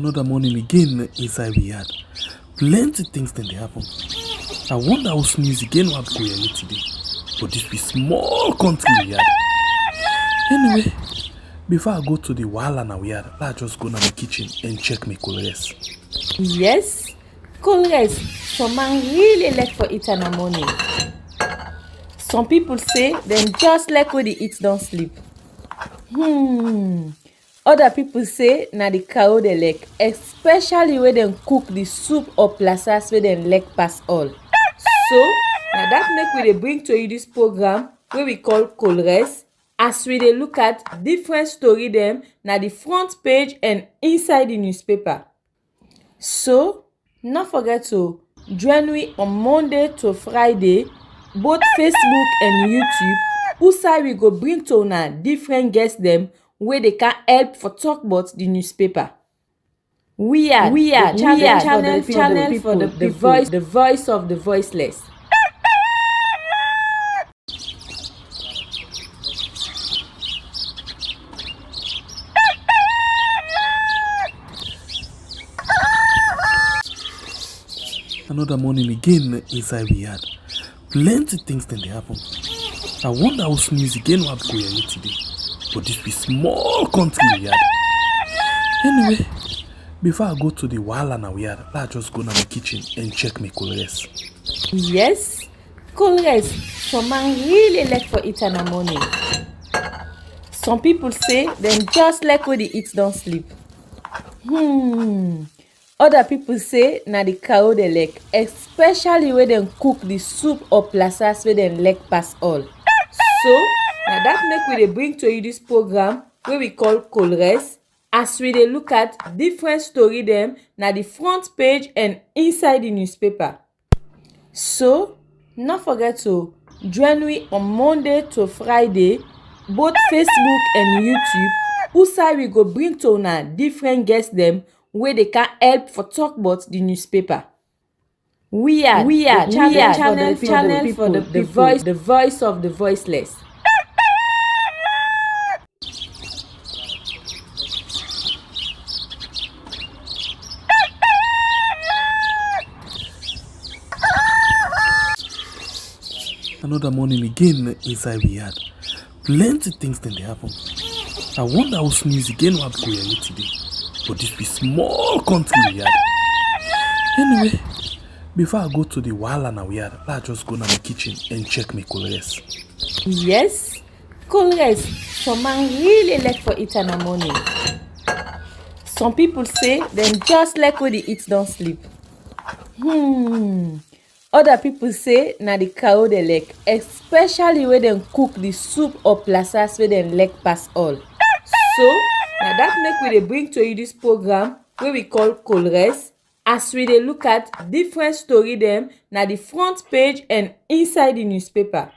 Another morning again inside Riyadh. Plenty things then they happen. I wonder how news again what go here today. But this be small country Riyadh. Anyway, before I go to the Wahala na Riyadh, let's just go to my kitchen and check my colors. Yes, colors. Some man really like for eat in the morning. Some people say them just like when they eat don't sleep. Other people say na the cow they like, especially when they cook the soup or plasas where they like pass all. So now that make we dey bring to you this program where we call Colores, as we dey look at different story them na the front page and inside the newspaper. So not forget to join me on Monday to Friday, both Facebook and YouTube. Usai we go bring to una different guests them where they can help for talk about the newspaper. We are channel for the people, the voice of the voiceless. Another morning again inside Riyadh. Plenty things then they happen. I wonder how news again what go here today. But this be small country Riyadh. Anyway, before I go to the Wahala na Riyadh, let's just go to my kitchen and check my colors. Yes, colors. Some man really like for eat in the morning. Some people say them just like when they eat don't sleep. Other people say na the cow they like, especially when they cook the soup or plasas where they like pass all. So now that make we dey bring to you this program where we call Colores, as we dey look at different story them na the front page and inside the newspaper. So not forget to join me on Monday to Friday, both Facebook and YouTube. Usai we go bring to una different guests them where they can help for talk about the newspaper. We are channel for the people, the voice of the voiceless. Another morning again inside Riyadh. Plenty things then they happen. I wonder how news again what go here today. But this be small country Riyadh. Anyway, before I go to the Wahala na Riyadh, let's just go to my kitchen and check my colors. Yes, colors. Some man really like for eat in the morning. Some people say them just like when they eat don't sleep. Other people say na the cow they like, especially when they cook the soup or plasas where they like pass all. So now that make we dey bring to you this program where we call Colores, as we dey look at different story them na the front page and inside the newspaper.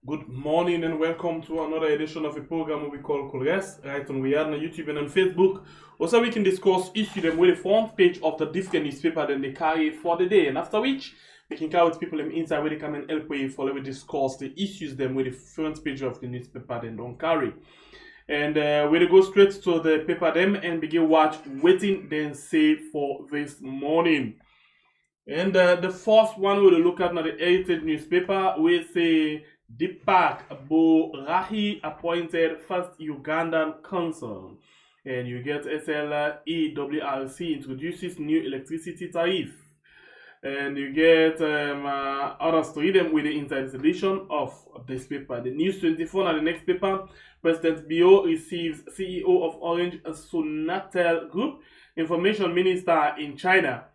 Good morning and welcome to another edition of a program where we call Colores, right on Riyadh on YouTube and on Facebook. Also we can discuss issue them with the front page of the different newspaper then they carry for the day, and after which we can carry with people them inside where they come and help we follow we discuss the issues them with the front page of the newspaper then don't carry. And we'll go straight to the paper them and begin watch waiting then say for this morning. And the first one we'll look at now the Heritage newspaper. We say Deepak Borahi appointed first Ugandan consul. And you get SLEWRC introduces new electricity tariff. And you get others to read them with the inside edition of this paper. The News 24 and the next paper. President Bio receives CEO of Orange Sonatel Group, Information Minister in China.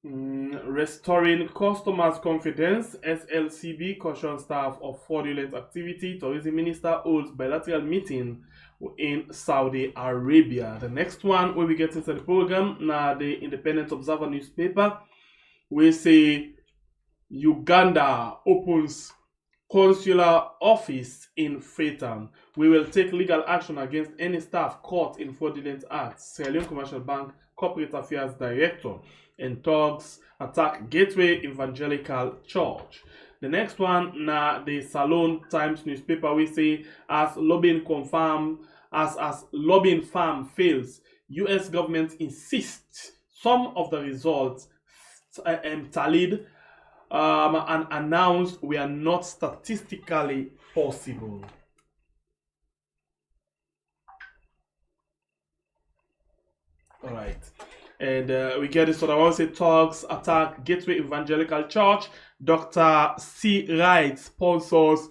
Restoring customers' confidence, SLCB cautions staff of fraudulent activity. Tourism Minister holds bilateral meeting in Saudi Arabia. The next one, when we get into the program, now the Independent Observer newspaper, we say Uganda opens consular office in Freetown. We will take legal action against any staff caught in fraudulent acts. Sierra Leone Commercial Bank Corporate Affairs Director and thugs attack Gateway Evangelical Church. The next one, na the Salon Times newspaper, we say as lobbying farm fails, US government insists some of the results tallied and announced we are not statistically possible. All right. And we get this other one, say talks attack Gateway Evangelical Church. Dr. C. Wright sponsors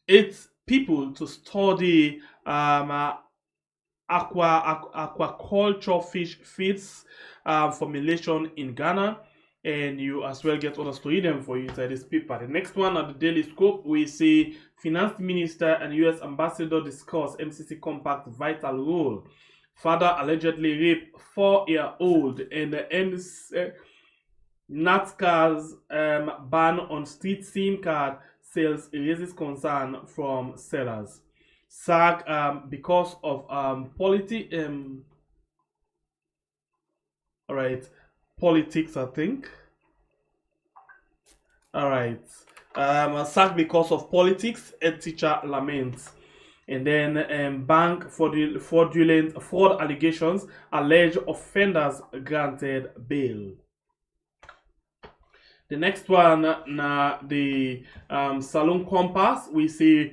8 people to study aquaculture fish feeds formulation in Ghana. And you as well get others to read them for you inside this paper. The next one at the Daily Scope, we see Finance Minister and US Ambassador discuss MCC Compact vital role. Father allegedly raped 4-year-old, and the NATCA's ban on street SIM card sales raises concern from sellers. SAG because of politics, I think. All right. Sacked because of politics, head teacher laments. And then bank fraud allegations, alleged offenders granted bail. The next one, the Saloon Compass, we see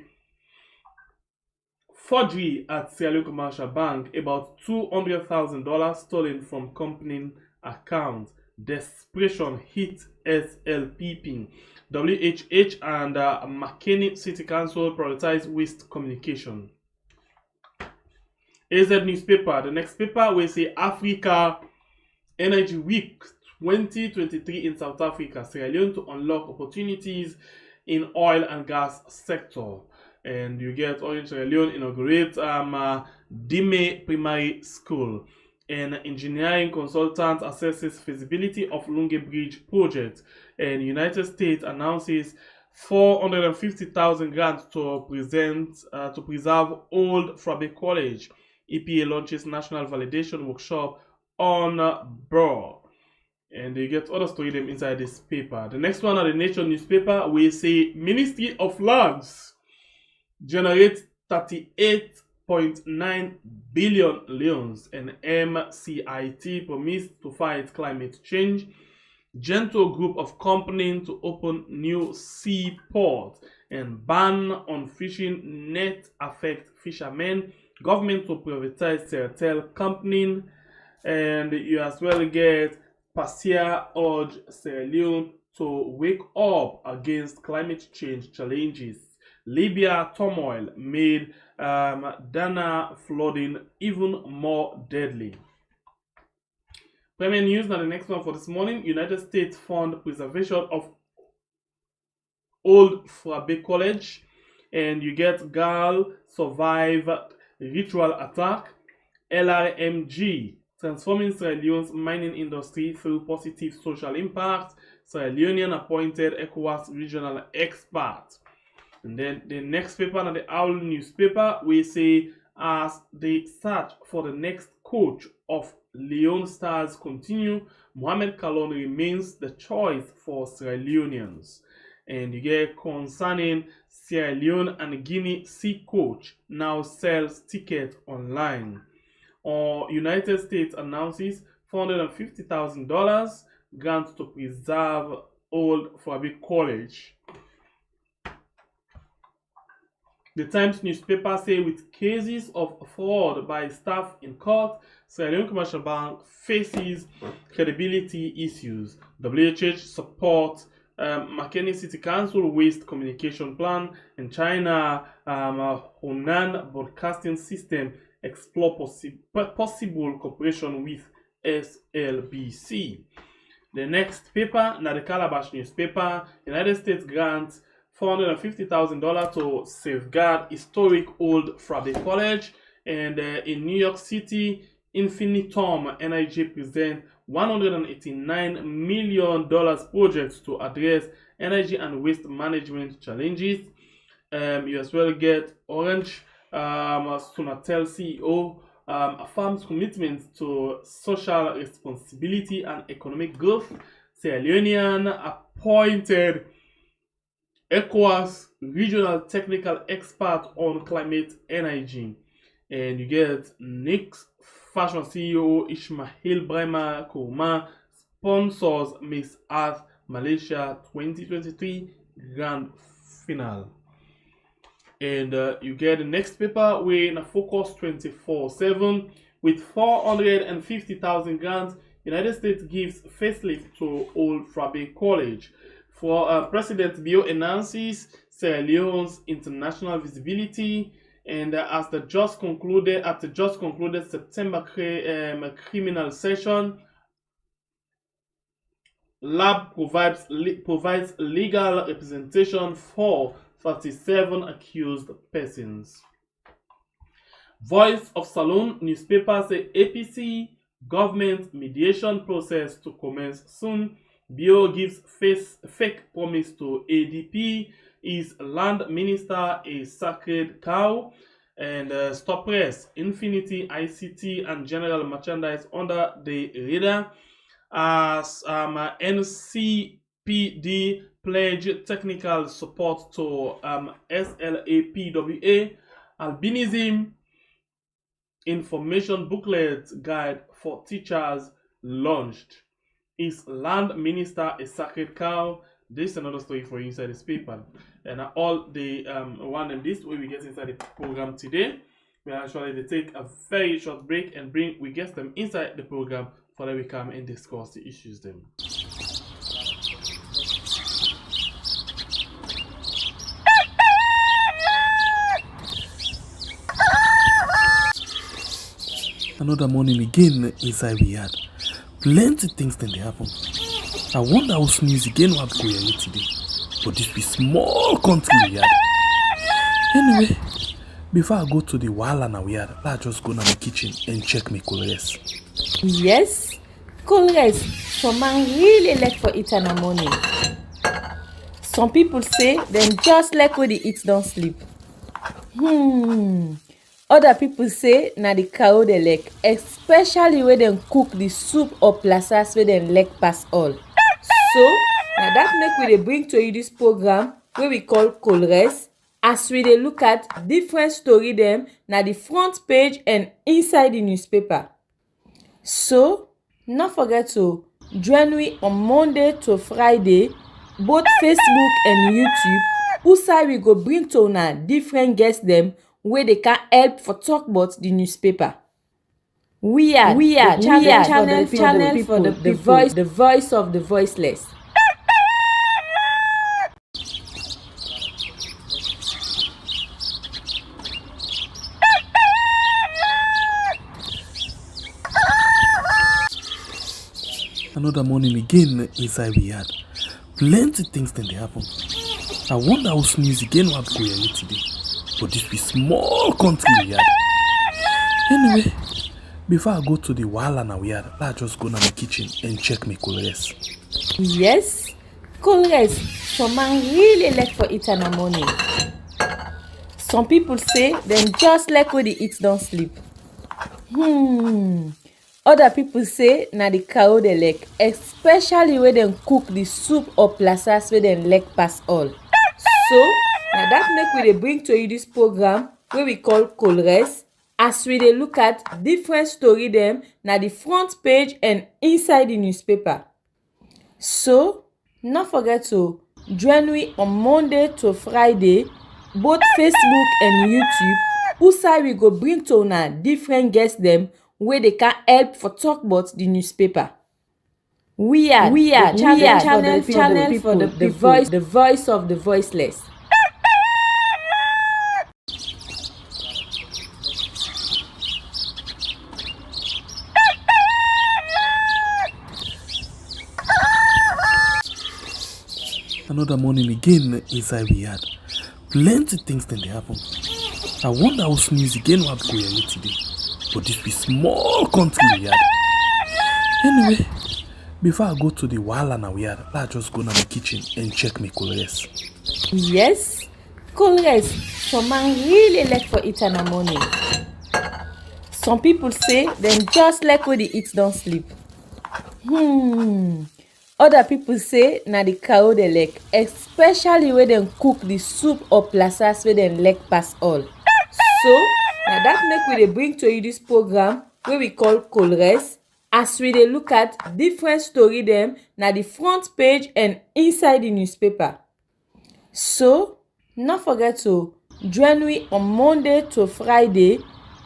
forgery at Sierra Leone Commercial Bank, about $200,000 stolen from company account. Desperation hit SLPP. WHH and McKinney City Council prioritize waste communication. AZ newspaper. The next paper we see Africa Energy Week 2023 in South Africa, Sierra Leone to unlock opportunities in oil and gas sector. And you get Orange Sierra Leone inaugurate Dime Primary School. And engineering consultant assesses feasibility of Lunge Bridge project. And United States announces 450,000 grants to preserve old Frabe College. EPA launches national validation workshop on Burr. And you get others to read them inside this paper. The next one at the Nation newspaper, we say Ministry of Lands generates 38.9 billion leones, and MCIT promised to fight climate change. Gentle group of companies to open new seaport, and ban on fishing net affect fishermen. Government to privatize Sertel company, and you as well get Pasia urge Sierra Leone to wake up against climate change challenges. Libya turmoil made Dana flooding even more deadly. Premier news, now the next one for this morning. United States fund preservation of old Frabe College, and you get Gal survive ritual attack. LRMG transforming Sierra Leone's mining industry through positive social impact. Sierra Leonean appointed ECOWAS regional expert. And then the next paper, and the Owl newspaper, we say as the search for the next coach of Leone Stars continue, Mohamed Kalon remains the choice for Sierra Leoneans. And you get concerning Sierra Leone and Guinea Sea coach now sells ticket online. Or United States announces $450,000 grant to preserve old Frabe College. The Times newspaper say with cases of fraud by staff in court, Sierra Leone Commercial Bank faces credibility issues. WHH supports McKinney City Council waste communication plan, and China Hunan Broadcasting System explore possible cooperation with SLBC. The next paper, now the Calabash newspaper, United States grants $450,000 to safeguard historic old Frabe College. And in New York City, Infinitum Energy present $189 million projects to address energy and waste management challenges. You as well get Orange Sunatel CEO affirms commitment to social responsibility and economic growth. Sierra Leonean appointed ECOWAS regional technical expert on climate energy. And you get Nick's Fashion CEO Ismail Brema Kourma sponsors Miss Earth Malaysia 2023 Grand Final. And you get the next paper with a focus 24/7 with 450,000 grants. United States gives facelift to Old Trabe College. For President Bio announces Sierra Leone's international visibility. And at the just concluded September criminal session, Lab provides legal representation for 37 accused persons. Voice of Saloon newspaper say APC government mediation process to commence soon. Bio gives fake promise to ADP. Is land minister a sacred cow? And Stop Press, Infinity ICT and General Merchandise under the radar as NCPD pledge technical support to SLAPWA. Albinism information booklet guide for teachers launched. Is land minister a sacred cow? This is another story for you inside this paper. And all the one and this way we get inside the program today. We actually take a very short break and we get them inside the program for that we come and discuss the issues then. Another morning again inside we had plenty things then they happen. I wonder how sneeze again what go here today. But this be small country we had. Anyway, before I go to the wala now we had, let's just go to my kitchen and check my colors. Yes, colors. Some man really like for eat in the morning. Some people say them just like when they eat don't sleep. Other people say na the cow they like, especially when they cook the soup or plasas where they like pass all. So now that make we dey bring to you this program where we call Colres, as we dey look at different story them na the front page and inside the newspaper. So not forget to join me on Monday to Friday, both Facebook and YouTube. Usai we go bring to una different guests them where they can help for talk about the newspaper. We are channel for the voice of the voiceless. Another morning again inside we had plenty things then they happen. I wonder how sneeze again what go here today. But this be small country we had. Anyway, before I go to the wala now we had, let's just go to my kitchen and check my colors. Yes, colors. Some man really like for eat in the morning. Some people say them just like when they eat don't sleep. Other people say na the cow they like, especially when they cook the soup or plasas where they like pass all. So now that make we dey bring to you this program where we call Colres, as we dey look at different story them na the front page and inside the newspaper. So not forget to join me on Monday to Friday, both Facebook and YouTube. Usai we go bring to una different guests them where they can help for talk about the newspaper. We are channel for the voice of the voiceless. Another morning again inside we had plenty things then they happen. I wonder how sneeze again what go here today. But this be small country we had. Anyway, before I go to the wala now we had, let's just go to my kitchen and check my colors. Yes, colors. Some man really like for eat in the morning. Some people say them just like when they eat don't sleep. Other people say na the cow they like, especially when they cook the soup or plasas where they like pass all. So now that make we dey bring to you this program wey we call Colres, as we dey look at different story dem na the front page and inside the newspaper. So, no forget to join we on Monday to Friday,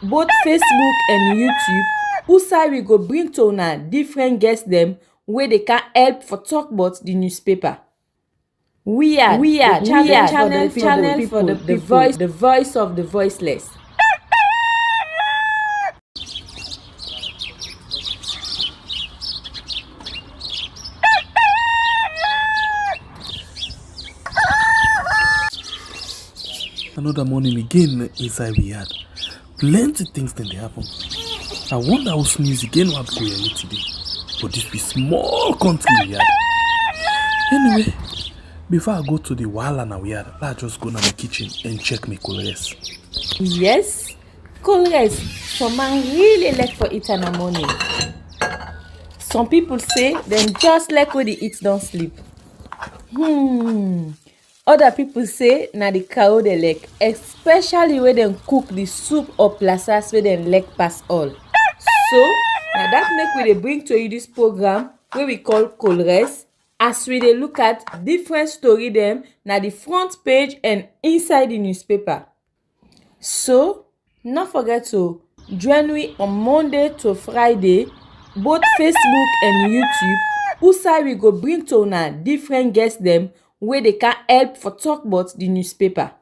both Facebook and YouTube, who we go bring to una different guests dem wey dey can help for talk about the newspaper. We are channel for the people, the voice of the voiceless. Another morning again inside we had. Plenty things then they happen. I wonder how news again what go here today. But this be small country we had. Anyway, before I go to the wahala now we had, let's just go to the kitchen and check my colors. Yes, colors. Some man really like for eat in the morning. Some people say them just like when they eat don't sleep. Other people say na the cow they like, especially when them cook the soup or plasas where them like pass all. So now that make we dey bring to you this program where we call Colres, as we dey look at different story them na the front page and inside the newspaper. So no forget to join we on Monday to Friday, both Facebook and YouTube, who we go bring to una different guests them wey dey can help for talk about the newspaper.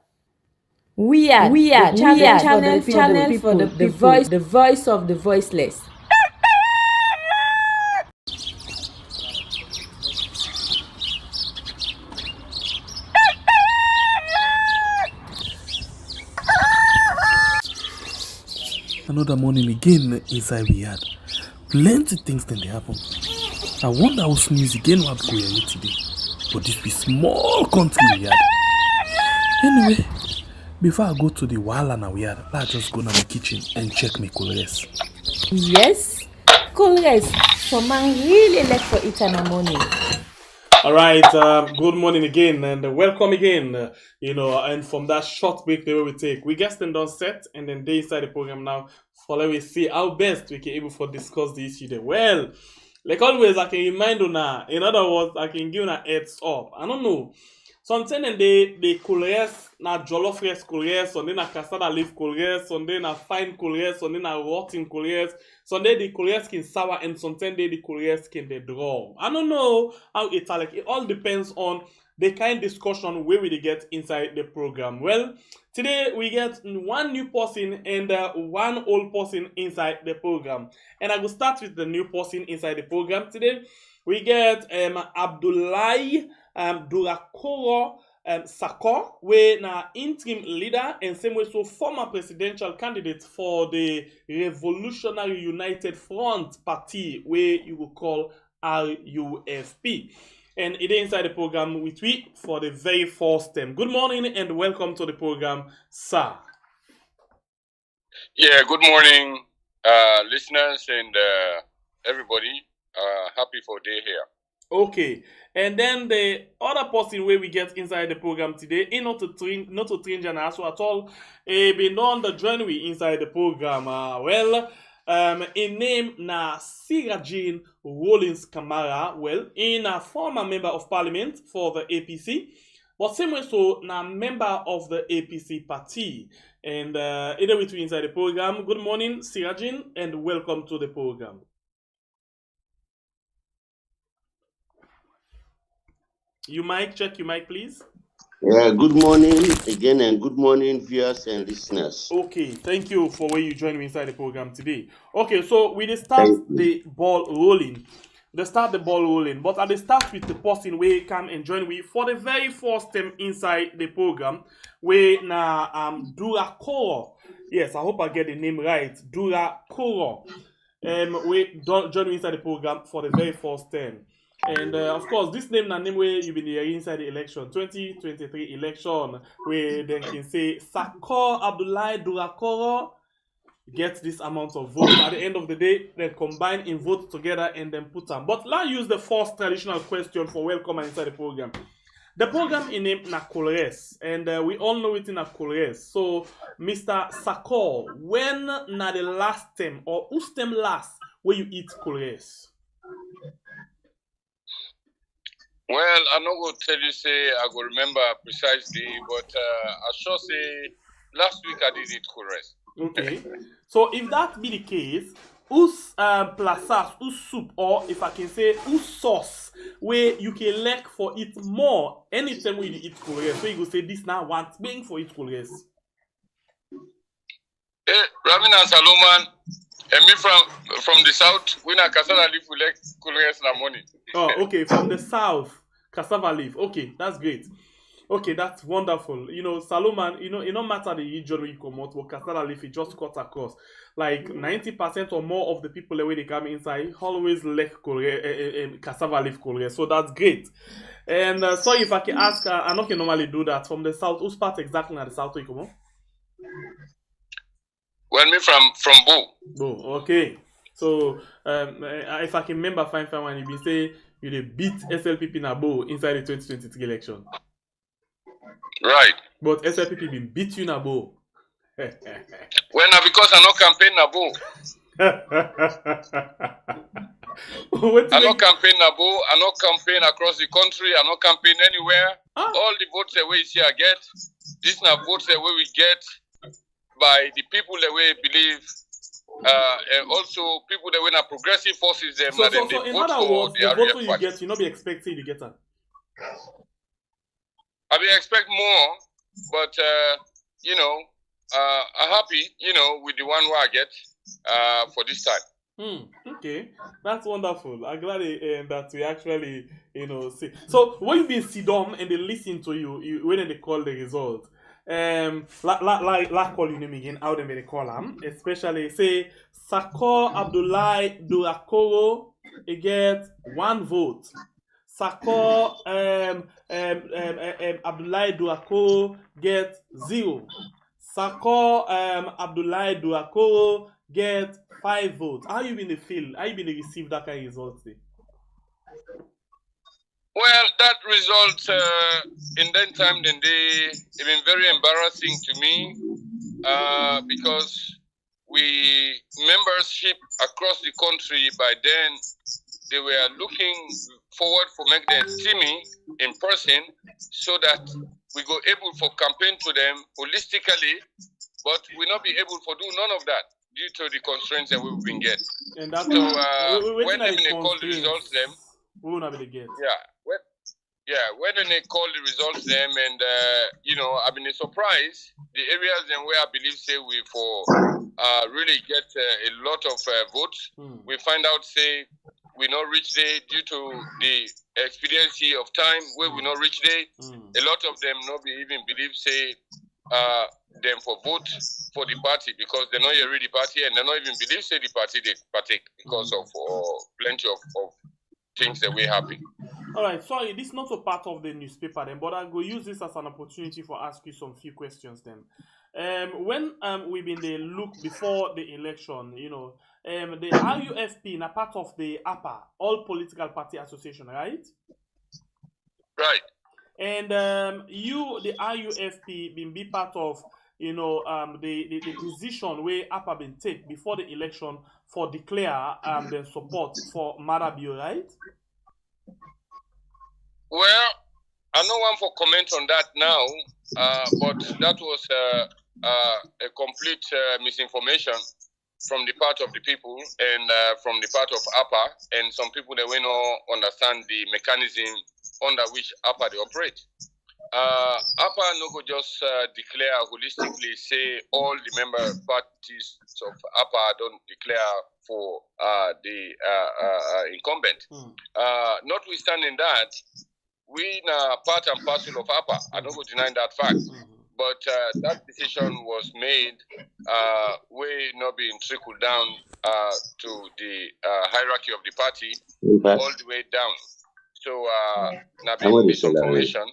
We are channel for the people, the voice of the voiceless. Another morning again inside we had. Plenty things then they happen. I wonder how news again what go here today. But this be small country we had. Anyway, before I go to the wahala now we had, let's just go to the kitchen and check my colors. Yes, colors. Some man really like for eat in the morning. All right, good morning again and welcome again. And from that short break the way we take, we get them done set and then they inside the program now for let me see how best we can able for discuss the issue there. Well, like always, I can remind you now. In other words, I can give you a heads up. I don't know. Sometimes they colors na jollof rice colors, Sunday na cassava leaf colors, Sunday na fine colors, Sunday na rotten colors. Sunday the colors can sour and sometimes the colors can they draw. I don't know how it's like. It all depends on the kind of discussion where we get inside the program. Well, today we get one new person and one old person inside the program. And I will start with the new person inside the program today. We get Abdullahi Durakoro Sakor, we na interim leader and same way so former presidential candidate for the Revolutionary United Front Party, where you will call RUFP. And it is inside the program with we for the very first time. Good morning and welcome to the program, sir. Yeah, good morning, listeners and everybody. Happy for day here. Okay, and then the other person where we get inside the program today, not to change and also at all, been on the journey inside the program. In name na Sirajin Rollins Kamara, in a former member of parliament for the APC, but same way so na member of the APC party. And either way to inside the program. Good morning, Sirajin, and welcome to the program. You mic, check your mic, please. Yeah, good morning again and good morning, viewers and listeners. Okay, thank you for where you join me inside the program today. Okay, so we start the ball rolling. But I dey start with the person where come and join me for the very first time inside the program, where na Durakoro. Yes, I hope I get the name right. Durakoro. We join me inside the program for the very first time. And of course, this name na name where you been hearing inside the election, 2023 election, where they can say Sakor Abdullahi Durakoro get this amount of votes. At the end of the day, they combine in votes together and then put them. But let's use the first traditional question for welcome inside the program. The program in name na Colres, and we all know it in a Colres. So, Mr. Sakor, when na the last time or whose time last where you eat Colres? Well, I'm not going to tell you, say, I go remember precisely, but I sure say last week I did eat Colres. Okay. So, if that be the case, whose plasas, whose soup, or if I can say, whose sauce, where you can like for it more anytime when you eat Colres. So, you go say, this now one being for it Colres. Ramin and Salomon, and me from the south, we na cassava leaf, we like Colres na money. Oh, okay, from the south, cassava leaf. Okay, that's great. Okay, that's wonderful. You know, Salomon, you know, it no matter the region where you come out, but cassava leaf, it just cut across. Like 90% or more of the people the way they come inside always like cassava leaf Colres. So that's great. And sorry if I can ask, I know you normally do that. From the south, whose part exactly at the south where you come out? Well, me from Bo. Oh, okay. So, if I can remember fine when you been say you dey beat SLPP na Bo inside the 2023 election. Right. But SLPP been beat you na Bo. Well, now because I no campaign na Bo. I no campaign na Bo. I no campaign across the country. I no campaign anywhere. All the votes that we see I get, this na votes that we get by the people that we believe, and also people that we na progressive forces them. So in other words, the vote you get, you not be expecting you get that. I mean, expect more, but you know, I'm happy, you know, with the one where I get for this time. Okay, that's wonderful. I'm glad that we actually, you know, see. So when you been sit down and they listen to you when they call the result, like call your name again, how they call them, especially say Sakor Abdullahi Durakoro, he get 1 vote. Sakor Abdullahi Durakoro get 0. Sakor Abdullahi Durakoro get 5 votes. How you been the feel? How you been receive that kind of result? Well, that result in that time, then it been very embarrassing to me because we membership across the country by then they were looking forward for make them see me in person so that we go able for campaign to them holistically, but we not be able for do none of that due to the constraints that we've been get. And that's so when they call the results them, we will not be the get. When they call the results them, and you know, I've been surprised the areas in where I believe say we for really get a lot of votes. We find out say we not reach there due to the expediency of time where we not reach there. A lot of them not be even believe say them for vote for the party because they not yet read the party and they not even believe say the party they partake because of plenty of things that we happen. All right, sorry, this is not a part of the newspaper then, but I'll go use this as an opportunity for ask you some few questions then. When we've been the look before the election, you know, the RUFP na part of the APA, All Political Party Association, right? Right. And you, the RUFP, been be part of, you know, the decision where APA been take before the election for declare the support for Marabio, right? Well, I no one for comment on that now, but that was a complete misinformation from the part of the people and from the part of APA and some people that will not understand the mechanism under which APA they operate. APA no go just declare holistically say all the member parties of APA don't declare for the incumbent. Notwithstanding that, we are part and parcel of APA. I don't go deny that fact. But that decision was made way not being trickled down to the hierarchy of the party all the way down. So now being misinformation.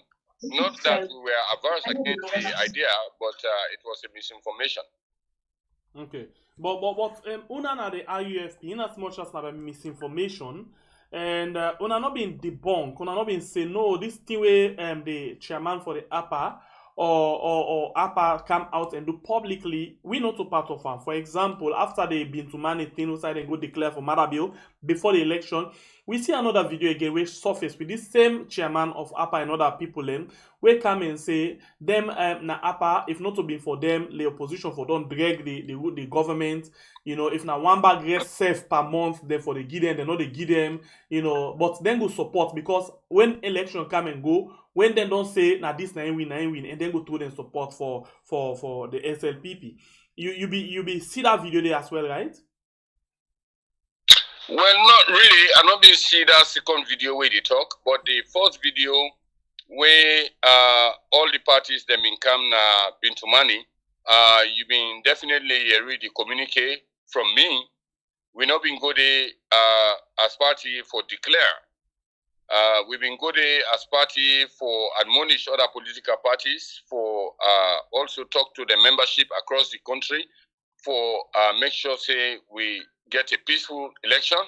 Not that we were averse against the idea, but it was a misinformation. Okay. But una na the RUFP, in as much as na misinformation, And una not been debunked, una not been say no, this thing where the chairman for the APA or APA come out and do publicly, we not a part of them. For example, after they been to manage things inside and go declare for Marabil before the election, we see another video again which surface with this same chairman of APA and other people then we come and say them na APA, if not to be for them, the opposition for don't drag the government, you know, if na one bag get safe per month, then for the give them, they know they give them, you know, but then go support because when election come and go, when they don't say na this na win, and then go to them support for the SLPP. You be see that video there as well, right? Well, not really. I not been see that second video where they talk, but the first video where all the parties them income na been to money, you been definitely read the communique from me. We not been go there as party for declare. We've been go there as party for admonish other political parties, for also talk to the membership across the country, for make sure say we get a peaceful election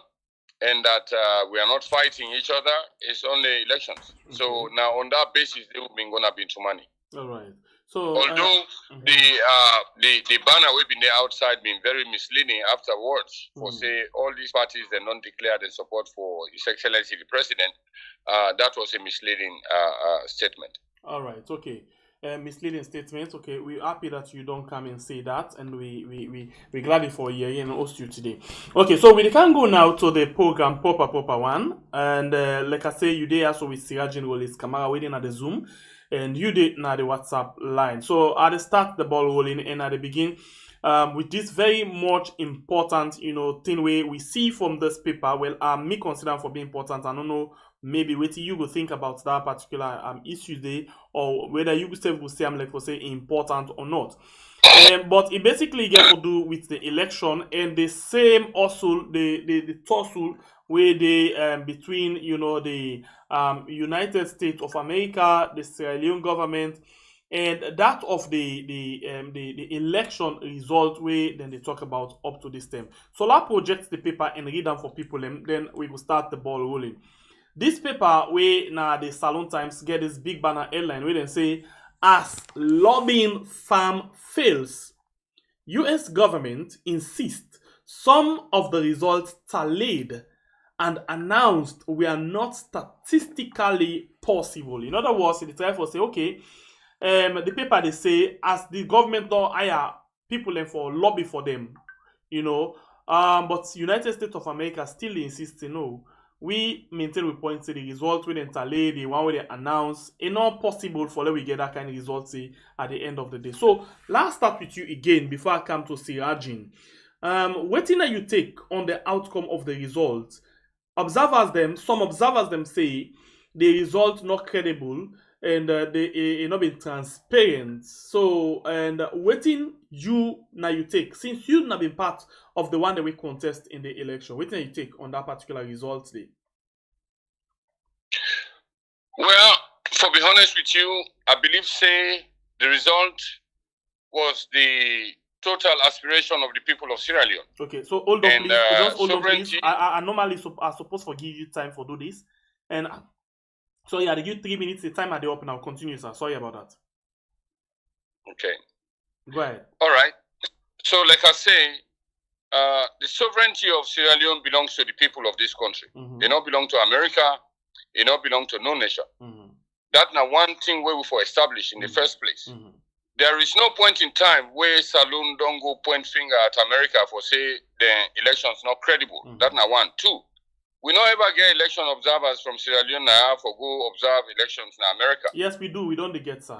and that we are not fighting each other. It's only elections. Okay. So now on that basis, they will be gonna be to money. All right. So although the banner will be there outside being very misleading afterwards for say all these parties they don't declare their support for His Excellency the President, that was a misleading statement. All right. Okay. Misleading statement. Okay, we're happy that you don't come and say that, and we're glad for you and host you today. Okay, so we can go now to the program proper one, and like I say, you there also with Sirajin Rollis Kamara waiting at the Zoom, and you did now the WhatsApp line. So I'll start the ball rolling, and at the begin, with this very much important, you know, thing we see from this paper. Well, me consider for being important. I don't know. Maybe wait till you go think about that particular issue there, or whether you yourself will say I'm like for say important or not. But it basically gets to do with the election and the same also the tussle where they between you know the United States of America, the Sierra Leone government, and that of the election result where then they talk about up to this time. So I'll project the paper and read them for people, and then we will start the ball rolling. This paper where now the Salon Times get this big banner headline where they say, as lobbying farm fails, U.S. government insists some of the results tallied and announced were not statistically possible. In other words, they try to say, okay, the paper they say, as the government don't hire people for lobby for them, you know, but United States of America still insists, no. We maintain we point to the result we then tally, the one where they announce, it's not possible for let we get that kind of result say, at the end of the day. So let's start with you again before I come to Sirajin. What thing that you take on the outcome of the results? Some observers them say the result not credible and they not been transparent. So and waiting you now you take since you not been part of the one that we contest in the election. What do you take on that particular result day? Well, for be honest with you, I believe say the result was the total aspiration of the people of Sierra Leone. Okay, so hold on, please. Just hold on, please. I normally are supposed to give you time for do this, and sorry, I give 3 minutes. The time at the open. I'll continue, sir. Sorry about that. Okay. Go ahead. All right. So, like I say, the sovereignty of Sierra Leone belongs to the people of this country. It not belong to America. It not belong to no nation. That's now one thing where we for establish in the first place. There is no point in time where Saloon don't go point finger at America for say the elections not credible. That's now one. Two, we don't ever get election observers from Sierra Leone now for go observe elections in America. Yes, we do. We don't get sir.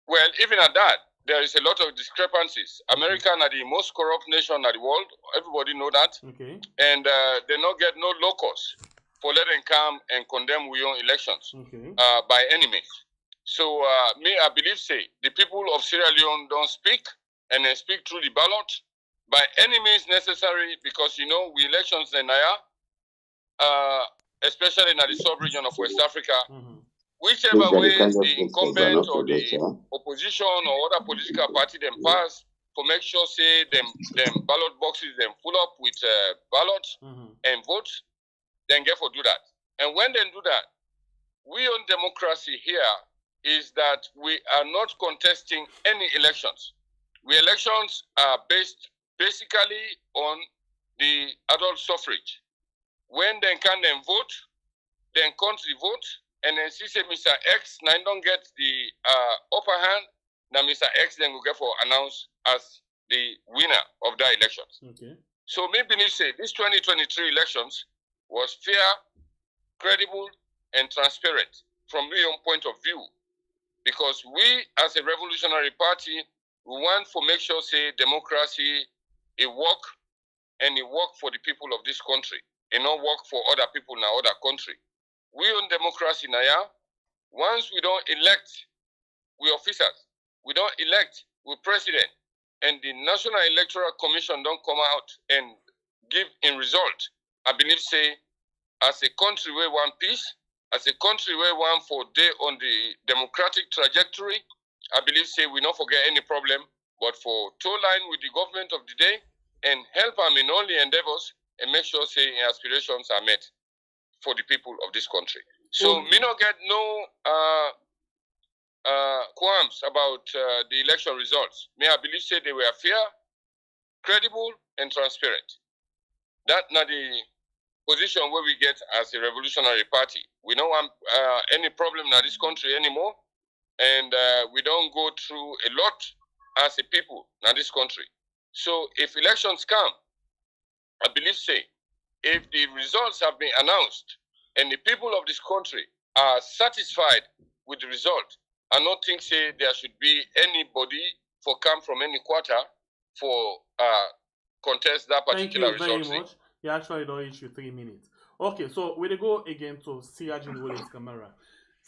Well, even at that, there is a lot of discrepancies. America is the most corrupt nation in the world. Everybody know that. Okay. And they not get no locus for letting come and condemn we own elections by any means. So I believe say the people of Sierra Leone don't speak and they speak through the ballot by any means necessary because you know we elections in Naya, especially in the sub-region of West Africa. Whichever way the incumbent or the opposition or other political party them pass to make sure say them ballot boxes them full up with ballots and votes, then get for do that. And when they do that, we on democracy here is that we are not contesting any elections. We elections are based basically on the adult suffrage. When they can then vote, then country vote, and then see say Mr. X now don't get the upper hand, now Mr. X then will get for announced as the winner of that elections. Okay. So maybe you say this 2023 elections was fair, credible, and transparent from my own point of view. Because we as a revolutionary party, we want to make sure say democracy it work and it work for the people of this country. It not work for other people in other country. We own democracy now, yeah? Once we don't elect, we officers. We don't elect, we president. And the National Electoral Commission don't come out and give in result. I believe say, as a country we want peace, as a country we want for day on the democratic trajectory, I believe say we don't forget any problem, but for toe line with the government of the day and help them in all the endeavors and make sure say aspirations are met for the people of this country. So me not get no qualms about the election results. Me I believe say they were fair, credible, and transparent. That not the position where we get as a revolutionary party. We don't want any problem in this country anymore, and we don't go through a lot as a people in this country. So if elections come, I believe say, if the results have been announced and the people of this country are satisfied with the result, I don't think say there should be anybody for come from any quarter for contest that particular result. Thank you very much. You actually don't reach you 3 minutes. Okay, so we go again to Sirajin Willis Camara.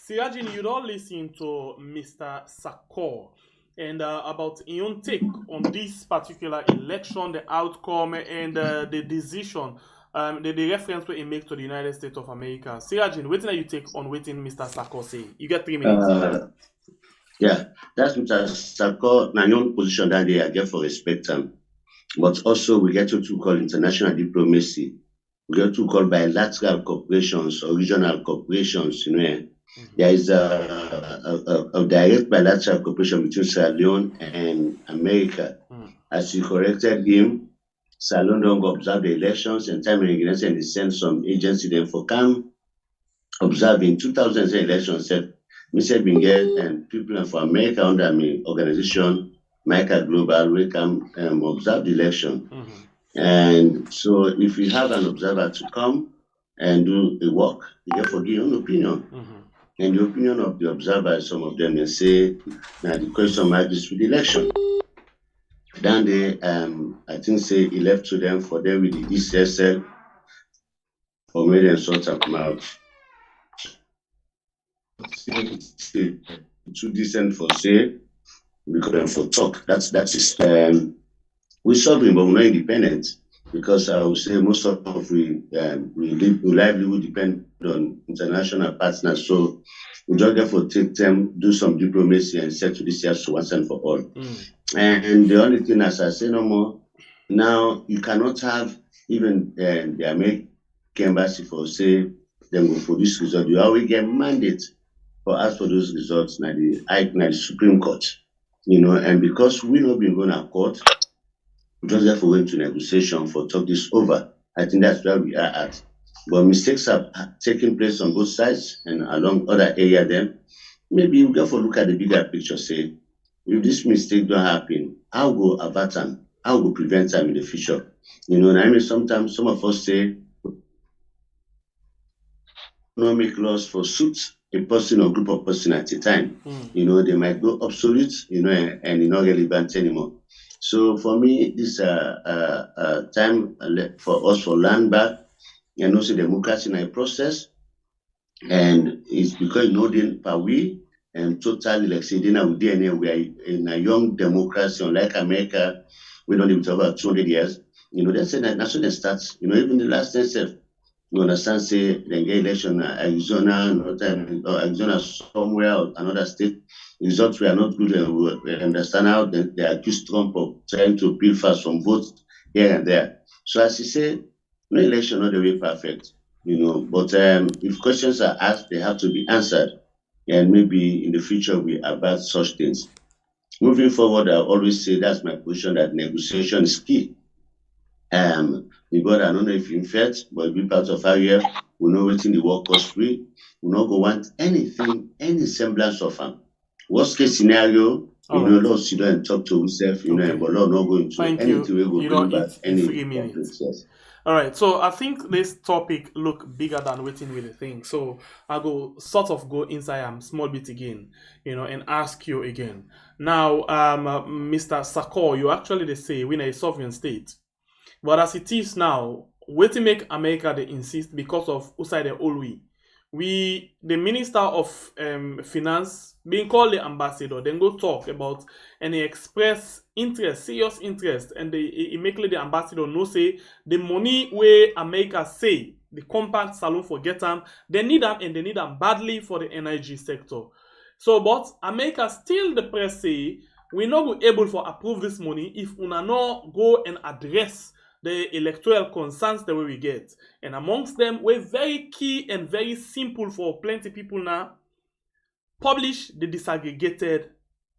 Sirajin, you don't listen to Mr. Sakor and about your own take on this particular election, the outcome, and the decision, the reference where he makes to the United States of America. Sirajin, what do you take on waiting Mr. Sakor say? You get 3 minutes. Yeah, that's Mr. Sakor, my own position that day I get for respect him. But also we get to call international diplomacy. We get to call bilateral corporations or regional corporations, you know. There is a direct bilateral cooperation between Sierra Leone and America. As you corrected him, Sierra Leone don't go observe the elections and time and again and they send some agency then for come observing 2000 elections said Mr. Binget and people for America under my organization, America Global, we come observe the election. And so if we have an observer to come and do the work, you get for give your own opinion. And the opinion of the observers, some of them they say, now the question mark is with the election. Then they, I think say he left to them for them with the ECSL for me and sort of out. Too decent for say, because for talk. That's we're sovereign, but we're not independent. Because I would say most of we livelihood depend on international partners. So we just get for take them, do some diplomacy and settle this here to once and for all. And the only thing, as I say no more, now you cannot have even the American embassy for say them go produce results. You always get mandate for us for those results now the Supreme Court. You know, and because we not been going to court, we just have to wait to negotiation for talk this over. I think that's where we are at. But mistakes have taken place on both sides and along other areas then. Maybe we have to look at the bigger picture, say, if this mistake don't happen, how go avert them? How go prevent them in the future? You know, and I mean, sometimes some of us say, no make laws for suit a person or group of person at a time. You know, they might go obsolete, you know, and not relevant anymore. So for me, this time for us for land back and also democracy in a process. And it's because you know then we and totally like say then our DNA we are in a young democracy unlike America, we don't live over 200 years. You know, they say that national starts, you know, even the last time you understand say they get election Arizona, Arizona somewhere or another state. Results were not good, and we understand how they accuse Trump of trying to pilfer some votes here and there. So as you say, no election not the way perfect. But if questions are asked, they have to be answered. And maybe in the future, we avert such things. Moving forward, I always say that's my position, that negotiation is key. Because I don't know if you felt, but be part of IUF, we know waiting the work cost free. We not go want anything, any semblance of worst case scenario, Lord sit down and talk to himself, but Lord not going to Thank anything we go you bring know, back it's in any 3 minutes. conflicts. Yes. All right, so I think this topic look bigger than waiting with the thing. So I go sort of go inside small bit again, and ask you again. Now, Mr. Sakor, you actually they say we're a sovereign state, but as it is now, waiting make America they insist because of outside the whole we the Minister of Finance being called the ambassador, then go talk about and he express interest, serious interest, and he make the ambassador know say the money where America say the compact saloon for get them, they need them and they need them badly for the energy sector. So, but America still the press say we not be able for approve this money if una not go and address the electoral concerns the way we get. And amongst them, we're very key and very simple for plenty people now. Publish the disaggregated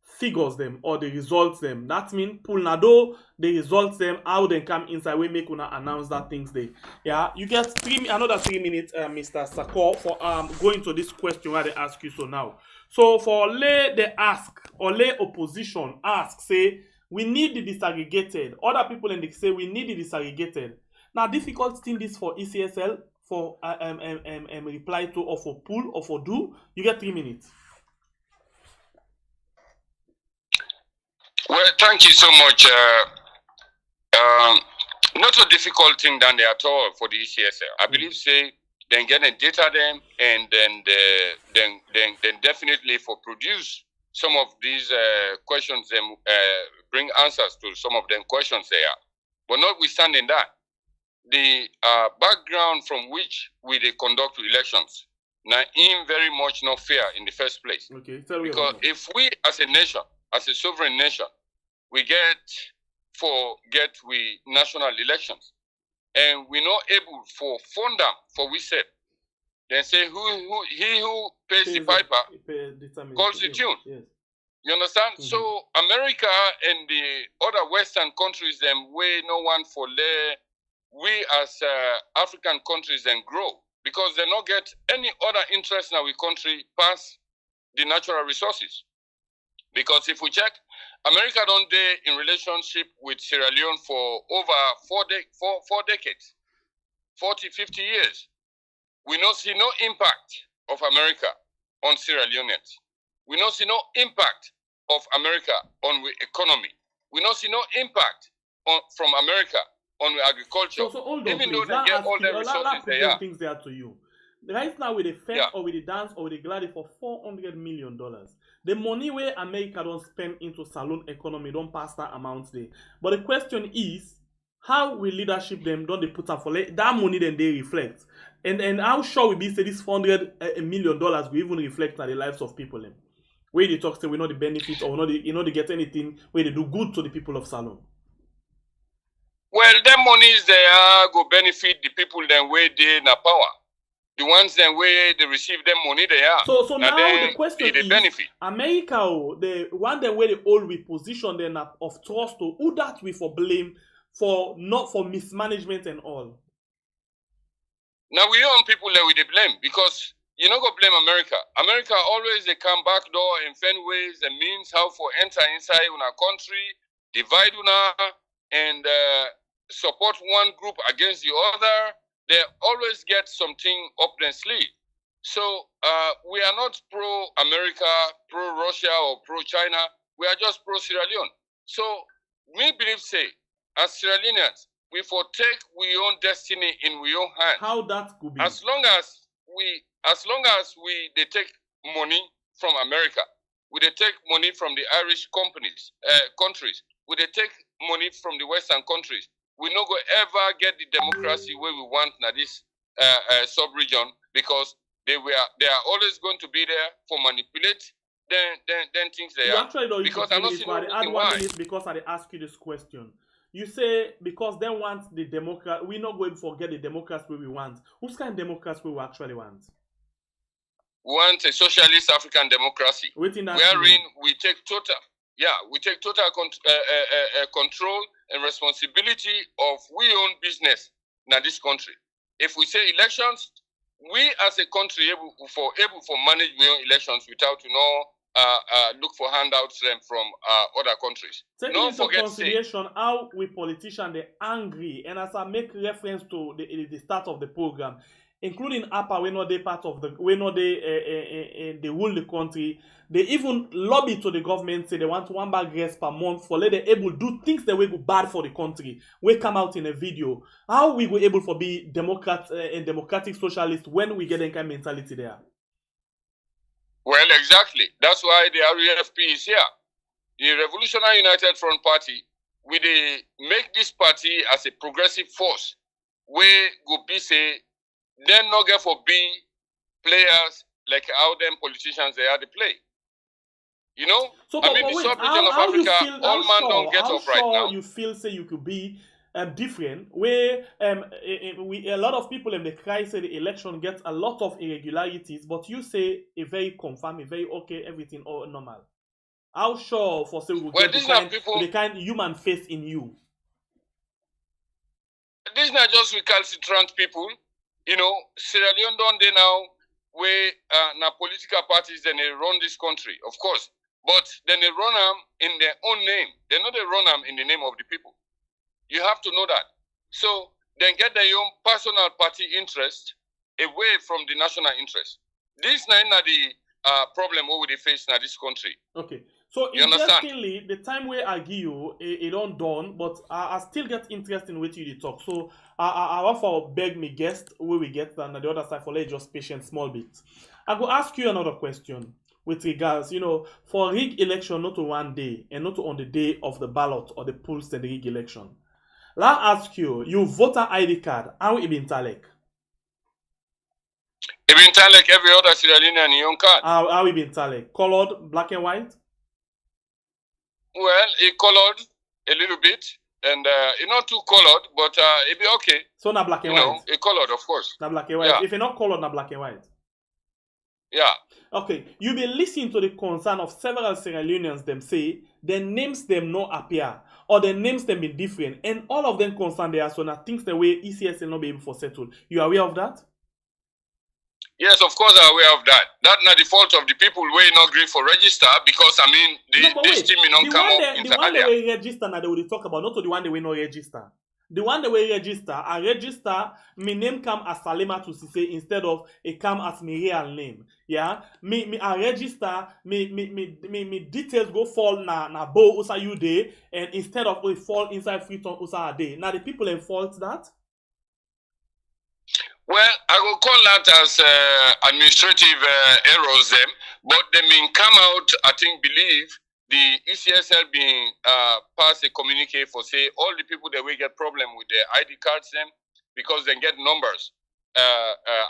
figures them or the results them. That means pull nado the results them, how they come inside, we make una announce that things they. Yeah, you get another 3 minutes, Mr. Sakor, for going to this question where they ask you so now. So for lay they ask or lay opposition ask, say we need the disaggregated. Other people in the say we need the disaggregated. Now difficult thing this for ECSL for reply to or for pull or for do. You get 3 minutes. Well, thank you so much. Not a difficult thing than they at all for the ECSL. I believe say then get the data them and then definitely for produce some of these questions them bring answers to some of them questions there. But notwithstanding that, the background from which we they conduct elections now in very much not fair in the first place. Okay, because if we as a nation, as a sovereign nation, we get we national elections and we're not able for fund them for we said, then say he who pays the piper calls the tune. Yes. You understand? Mm-hmm. So America and the other Western countries them way no one for we as African countries then grow because they not get any other interest in our country past the natural resources. Because if we check, America don't day in relationship with Sierra Leone for over four decades, 40, 50 years. We don't see no impact of America on Sierra Leoneans. We don't see no impact of America on the economy. We don't see no impact from America on the agriculture. So hold on, even please. though they get all the resources they are. Things there to you. Right now with the Fed or with the dance or with the Gladi for $400 million. The money where America don't spend into saloon economy don't pass that amount there. But the question is, how will leadership them don't they put up for that money then they reflect? And how sure we be say this $400 million will even reflect on the lives of people them? Where they talk say we know the benefit or they get anything where they do good to the people of Salon. Well, them monies they are go benefit the people then where they in power. The ones then where they receive them money they are. So now the question is benefit. America, the one then where they all we position them of trust to who that we for blame for not for mismanagement and all. Now we own people that we they blame because you not go blame America. America always they come back door and find ways and means how for enter inside our country, divide una and support one group against the other. They always get something up their sleeve. So we are not pro-America, pro-Russia, or pro-China. We are just pro-Sierra Leone. So we believe, say, as Sierra Leoneans, we take we own destiny in we own hands. How that could be? As long as we they take money from America, we they take money from the Irish countries, we they take money from the Western countries. We not go ever get the democracy where we want in this sub-region because they are always going to be there for manipulate then things they you are. Actually don't because I don't see no reason why. because I ask you this question. you say because they want the Democrat, we're not going to forget the Democrats we want. Whose kind of Democrats we actually want? We want a socialist African democracy, wherein we take total control and responsibility of we own business in this country. If we say elections, we as a country able for manage we own elections without look for handouts from other countries. Taking into consideration how we politicians they angry, and as I make reference to the start of the program, including APA, we know they part of the, we know they rule the country. They even lobby to the government, say they want 1 bag rice per month for let they able do things that will go bad for the country. We come out in a video. How we were able to be Democrat and democratic socialist when we get that kind of mentality there? Well, exactly. That's why the REFP is here. The Revolutionary United Front Party, we make this party as a progressive force. We go be say, then not get for be players like how them politicians they are to play. You know? So, I mean, the sub-region of Africa, all man don't get up right now. You feel say you could be different where a lot of people in the cry say the election gets a lot of irregularities, but you say a very confirm, a very okay, everything all normal. How sure for say we will get the kind human face in you? These are just recalcitrant people. You know, Sierra Leone don't they now where now political parties then they run this country, of course. But then they run them in their own name. They know they run them in the name of the people. You have to know that. So then get their own personal party interest away from the national interest. This is not the problem we face in this country. Okay. So you interestingly, the time where I give you, it don't done, but I still get interest in what you talk. So I want to beg me guest where we get on the other side for let just patient small bit. I go ask you another question with regards, you know, for rig election not to one day and not on the day of the ballot or the polls and the rig election. Let me ask you, you voter ID card, how it been Tallied? It been Tallied like every other Sierra Leonean young card. How it been Tallied? Colored, black and white? Well, it colored a little bit, and it's not too colored, but it be okay. So not black and white? No, it colored, of course. Not black and white. Yeah. If it's not colored, not black and white. Yeah. Okay. You been listening to the concern of several Sierra Leoneans. Them say their names them no appear, or their names them be different, and all of them concern there. So now things the way ECS will not be able to settle. You are aware of that? Yes, of course I'm aware of that. That's not the fault of the people who not agree for register because I mean this team will not come up in the one they will register now they will talk about, not to the one they will not register. The one they will register, I register, my name come as Salema to say instead of it come as my real name. Yeah, I register, me details go fall na Bo Usa you day, and instead of it fall inside Freeton Usa a day. Now the people enforce that. Well, I will call that as administrative errors them, but they mean come out, I think, believe the ECSL being pass a communique for say all the people that will get problem with their ID cards them because they get numbers,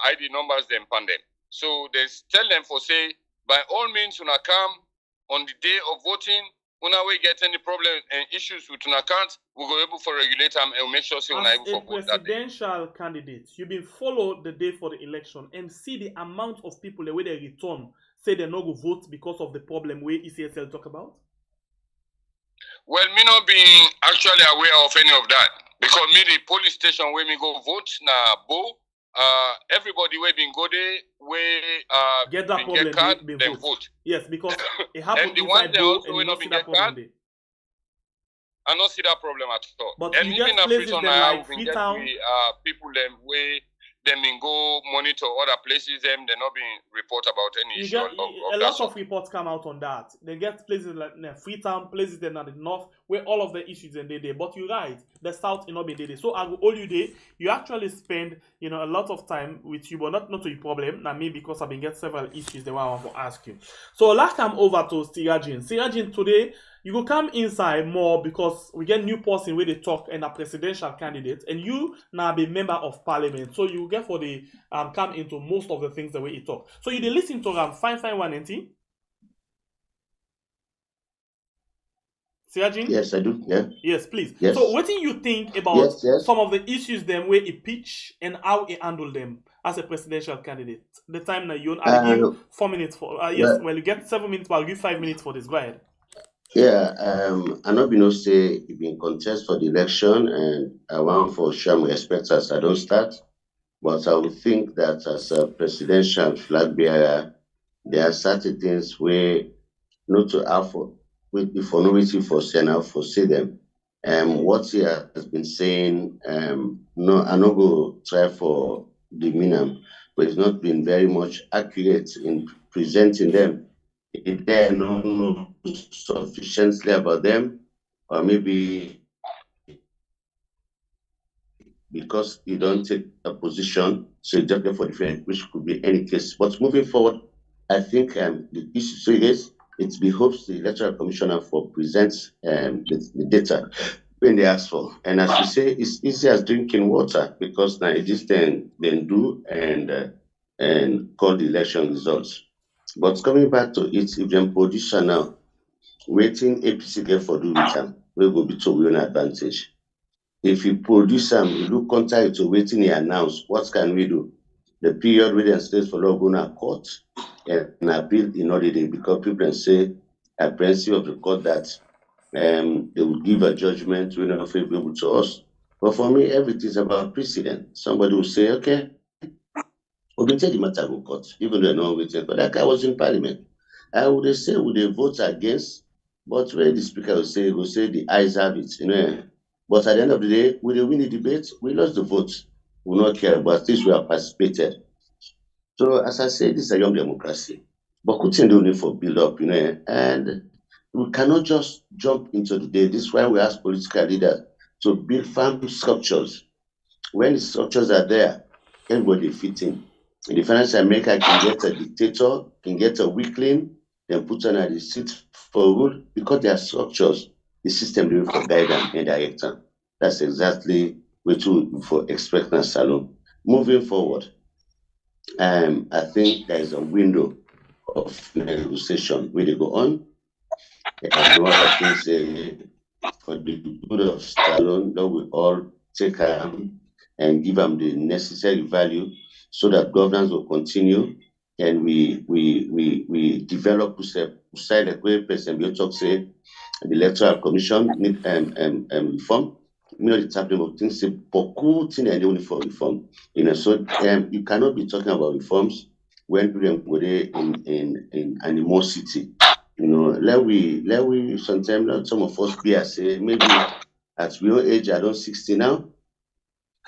ID numbers them pan them. So they tell them for say by all means when I come on the day of voting, when we get any problem and issues with an account, we go able for regulate them and we'll make sure we're able for vote that day. As a presidential candidate, you've been followed the day for the election and see the amount of people the way they return say they not go vote because of the problem where ECSL talk about? Well, me not being actually aware of any of that because me the police station where me go vote na Bo. Everybody where been go there where get that problem get card, they then vote. Yes, because it happened and the one they also will not see be that get card. there. I don't see that problem at all. But and you even get places Freetown like we get Freetown, people them where them in go monitor other places them they not being report about any issue of a that lot sort. of reports come out on that. They get places like Freetown, places in the north where all of the issues in there. But you're right, the south is not be there. So I will all you day. You actually spend a lot of time with you, but not to your problem. Now me because I've been get several issues that I want to ask you. So last time over to Sirajin. Sirajin today. You go come inside more because we get new person where they talk and a presidential candidate, and you now be member of parliament. So you get for the come into most of the things the way he talk. So you dey listen to fine one, ain't he? Sirajin? Yes, I do. Yeah. Yes, please. Yes. So, what do you think about Yes. some of the issues them where he pitch and how he handle them as a presidential candidate? The time now I'll give you 4 minutes for. Yes, well you get 7 minutes, but I'll give 5 minutes for this. Go ahead. Yeah, I know been say he been contest for the election, and I want for shame respect as I don't start. But I would think that as a presidential flag bearer, there are certain things where not to have for with if for no waiting for Senate for say them. What he has been saying, no, I not go try for demean him, but it's not been very much accurate in presenting them. If they don't know sufficiently about them, or maybe because you don't take a position, so you just go for different, which could be any case. But moving forward, I think the issue so is it behoves the electoral commissioner for presents the data when they ask for. And as you say, it's easy as drinking water because now it is then do and call the election results. But coming back to it, if them producer now, waiting APC get for do with them, we will be to win advantage. If you produce them, you look contrary to waiting he announced, what can we do? The period where they states for law going to court and appeal in order because people say a principle of the court that they will give a judgment when not favorable to us. But for me, everything is about precedent. Somebody will say, okay, we'll take the matter to court, even though no waiting. But that guy was in parliament. I would say, would they vote against? But when the speaker will say the ayes have it, But at the end of the day, we win the debate, we lost the vote. We will not care, but at least we have participated. So as I say, this is a young democracy. But Putin don't need for build up, and we cannot just jump into the day. This is why we ask political leaders to build firm structures. When the structures are there, everybody fit in. In the financial America can get a dictator, can get a weakling, then put on the seat for rule because there are structures, the system doing for guidance and director. That's exactly what we for expect in Salon. Moving forward, I think there is a window of negotiation where they go on. And what I think say for the good of Stallone, that we all take and give them the necessary value so that governance will continue and we develop side like where President Bio talk say the electoral commission need reform. You know the type of things say beaucoup thing and only for reform. So you cannot be talking about reforms when people go there in animosity. Let we sometimes let some of us be as say maybe at your age I don't 60 now,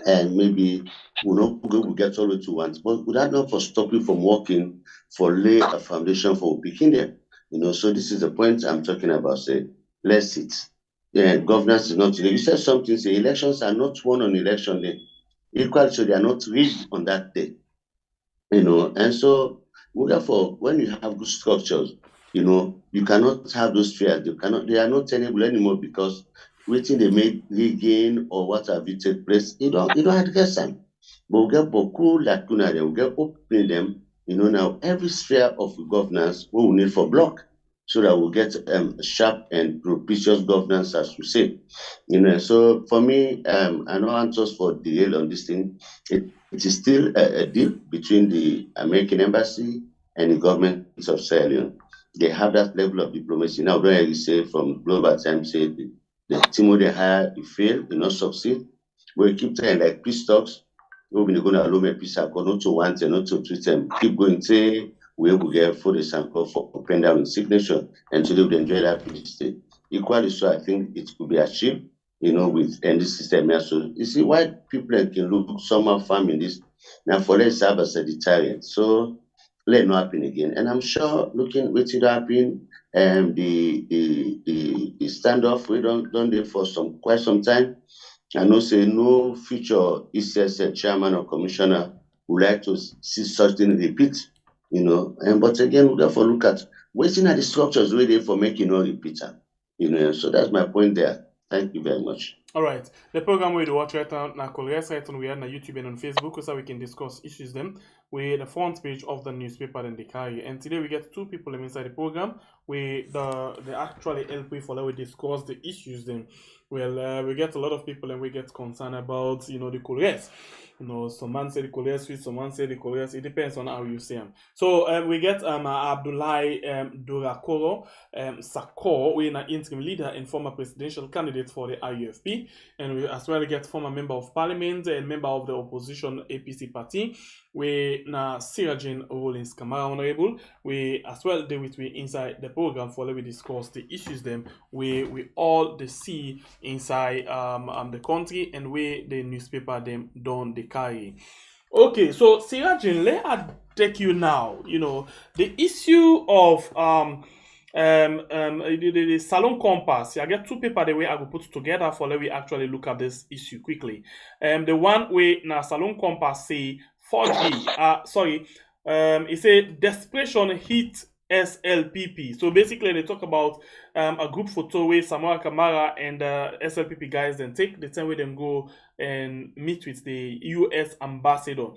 and maybe we get all what we want. But would that not for stop you from working for lay a foundation for picking them? So this is the point I'm talking about. Say, let's sit. Yeah, governance is not today. You said something, say elections are not won on election day. Equally, so they are not rigged on that day. And so therefore when you have good structures, you cannot have those fears. They are not tenable anymore because waiting they make regain or what have you take place, you don't address them. But we get beaucoup lacuna them, we get opening them, now every sphere of governance we will need for block so that we'll get sharp and propitious governance as we say. So for me, I know answers for derail on this thing. It is still a deal between the American embassy and the government of Sierra Leone. They have that level of diplomacy. Now, don't you say from global times, say the team they hire, you fail, you not succeed. We keep trying like peace talks. We're going to allow me peace accord, not to want and not to treat them. Keep going, say, we will get for the sample for pen down signature and to live enjoy that peace state. Equally so, I think it could be achieved with any system. So you see why people can look somehow farming this now for let's serve as a deterrent. So let it not happen again. And I'm sure looking what it happen the standoff we don't do for quite some time. I know say no future ECS chairman or commissioner would like to see such thing repeat, but again we therefore look at waiting at the structures ready for making no repeater. So that's my point there. Thank you very much. All right. The program we watch right now, we are on YouTube and on Facebook, so we can discuss issues them. with the front page of the newspaper then they carry. And today we get two people inside the program where they actually help me for we discuss the issues then. Well, we get a lot of people and we get concerned about the Congress. Some man say the Congress sweet, some man say the Congress. It depends on how you see them. So we get Abdullahi Durakoro Sakor, we an interim leader and former presidential candidate for the IUFP, and we as well get former member of parliament and member of the opposition APC party. We na Sirajin Rollins Kamara Honorable. We as well deal with we inside the program for we discuss the issues them we all the see inside the country and where the newspaper them done the carry. Okay, so Sirajin, let I take you now. The issue of the Salon Compass. I get two paper the way I will put together for let we actually look at this issue quickly. The one way now Salon Compass say 4G. It say desperation hit SLPP. So basically they talk about a group photo where Samora Kamara and SLPP guys then take the time where them go and meet with the US ambassador.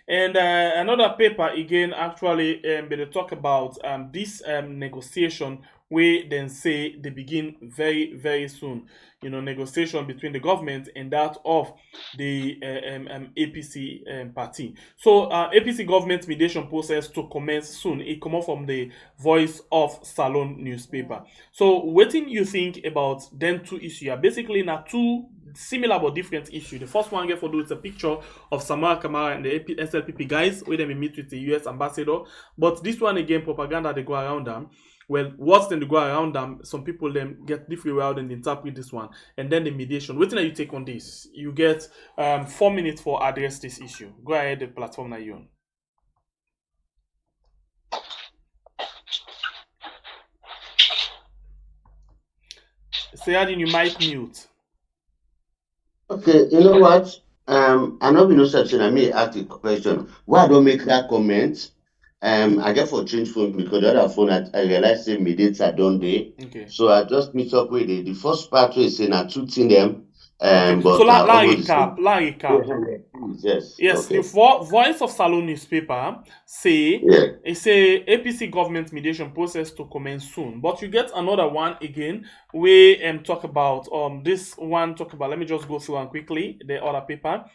And another paper again actually they talk about this negotiation where then say they begin very very soon. Negotiation between the government and that of the APC party. So APC government mediation process to commence soon. It come out from the Voice of Salon newspaper. So what do you think about them two issues? Basically now two similar but different issue. The first one get for do it's a picture of Samara Kamara and the SLPP guys where they meet with the US ambassador. But this one again propaganda they go around them. Well, what's then they go around them? Some people then get different way out and interpret this one, and then the mediation. What do you take on this? You get 4 minutes for address this issue. Go ahead, the platform now you on. Sayadin, you might mute. Okay, you know what? I know we know something. I may ask a question. Why I don't make that comment? I get for change phone because the other phone I realized say mediates are done there. Okay. So I just mix up with the first part where say na two thing them. Okay. But So la recap. Yes. Yes, Okay. the Voice of Salon newspaper say it's a APC government mediation process to commence soon. But you get another one again we talk about this one talk about, let me just go through one quickly, the other paper.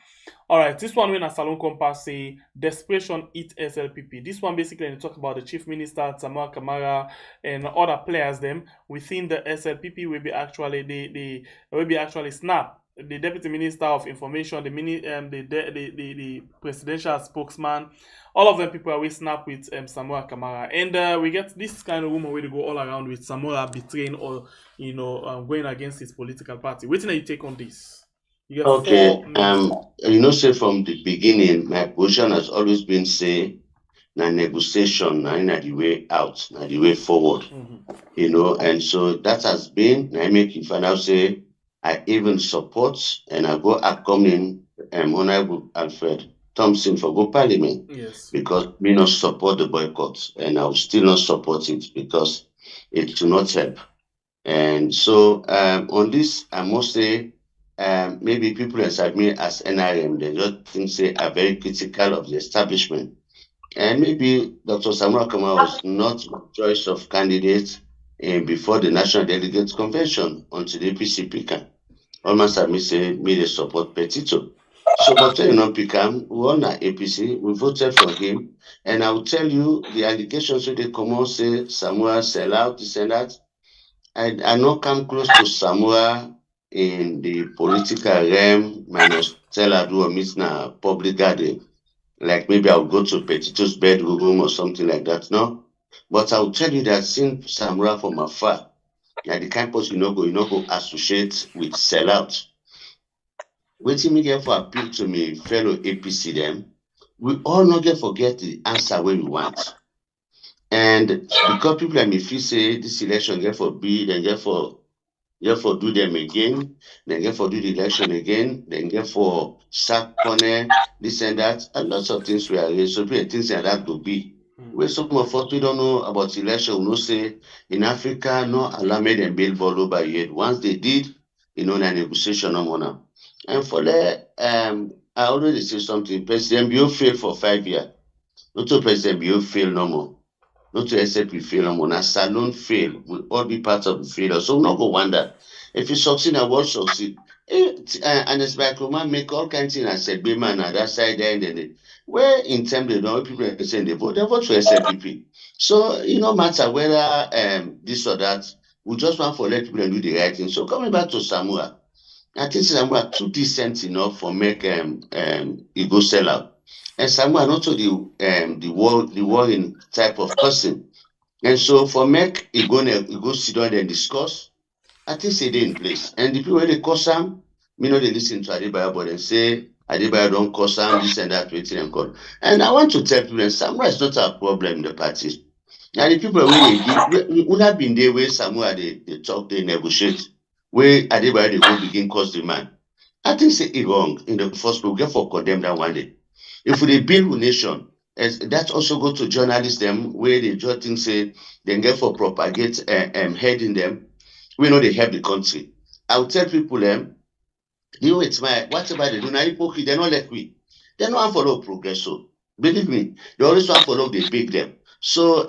Alright, this one when a Salon Compass say desperation hit SLPP. This one basically they talk about the chief minister, Samara Kamara, and other players them within the SLPP will be actually they will be actually snap. The deputy minister of information, the presidential spokesman, all of them people are we snap with Samora Kamara, and we get this kind of rumor where they go all around with Samora betraying or going against his political party. What do you take on this? You get Okay. 4 minutes. Say from the beginning, my position has always been say na negotiation, na the way out, na the way forward. And so that has been I make you find out say I even support and I go accompany Honorable Alfred Thompson for go parliament. Yes. Because we not support the boycott and I will still not support it because it will not help. And so on this, I must say maybe people inside me as NRM, they just think say are very critical of the establishment. And maybe Dr. Samora Kamara was not the choice of candidates before the National Delegates Convention until the APC pick. Almost I may say me they support Petito. So but when you not pick him, we won at APC, we voted for him, and I will tell you the allegations where they come out say Samora sell out, this and that. I not come close to Samora in the political realm, minus tell her do a meet na public garden. Like maybe I'll go to Petito's bedroom or something like that. No, but I'll tell you that seeing Samora from afar, like the kind of person you not go associate with sellout. Waiting me get for appeal to me fellow APC them. We all not get forget the answer where we want. And because people like me feel say this election get for B, then get for do them again, then get for do the election again, then get for sack corner, this and that, and lots of things we are raised. So things like that will be. Where some of us we don't know about election, we know say in Africa, no allow me them build ball over yet. Once they did, the negotiation on now. And for that, I already say something. President Bio failed for 5 years. not to President Bio fail no more. Not to SLP fail no more. Now Salon fail. Will all be part of the failure. So we not go wonder. If you succeed, I will succeed. And it's like Roman make all kinds of things. I said, be man, on that side there, and then where in terms they don't people are saying they vote for SLPP. So it no matter whether this or that, we just want for let people do the right thing. So coming back to Samoa, I think Samoa too decent enough for make it go sell out. And Samoa not to the warring type of person. And so for make it go sit down and discuss, I think say they in place. And the people when they cause am, me know they listen to Adebayo, but they say Adebayo don't cause am, this and that, waiting and call. And I want to tell people Samoa is not a problem in the party. Now the people where they give, we have been there where Samoa they talk, they negotiate, where Adebayo they go begin cause demand. I think say it wrong in the first place. We get for condemn that one day. If we build a nation, as that also go to journalists them where they just think say they get for propagate heading them. We know they help the country. I will tell people you it's my whatever they do now hypocrite, they not let we. They don't follow progress. So believe me, they always want to follow they big them. So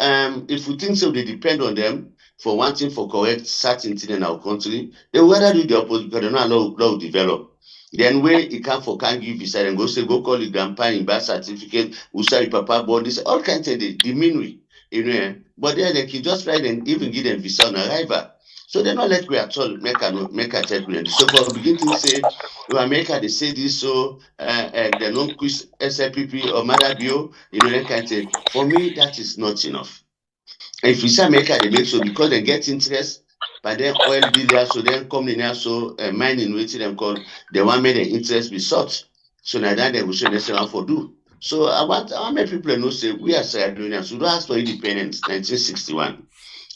if we think so they depend on them for wanting for correct certain thing in our country, they will rather do the opposite because they don't allow develop. Then where it can't give visa and go say go call your grandpa in birth certificate, who say your papa born this all kinds of the mean way. You know, but then they can just write and even give them visa on arrival. So they not let we at all make a tell them. So for begin to say, well, America they say this, so they don't quiz SLPP or Madabio, you know, that kind of thing. For me, that is not enough. If you say America they make so because they get interest, but then oil dealers, so then come in here, so mining waiting them call they want make the interest be sought. So now that they will show themselves for do. So I want make people know say we are Sierra Leoneans, we don't ask for independence, 1961.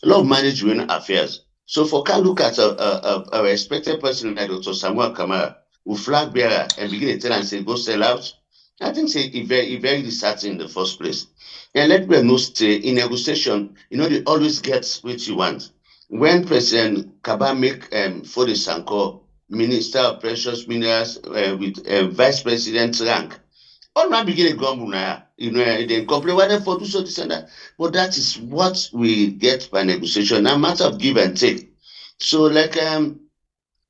A lot of management affairs. So for can look at a respected person like Dr. Samuel Kamara, who flag bearer and begin to tell and say go sell out, I think say it very disheartening in the first place. And let me know stay in negotiation, you know they always get what you want. When President Kaba make for the Sanko Minister of Precious Minerals with Vice President rank, all man begin a grumble now, you know, they complain why they for do so this and that. But that is what we get by negotiation, a matter of give and take. So like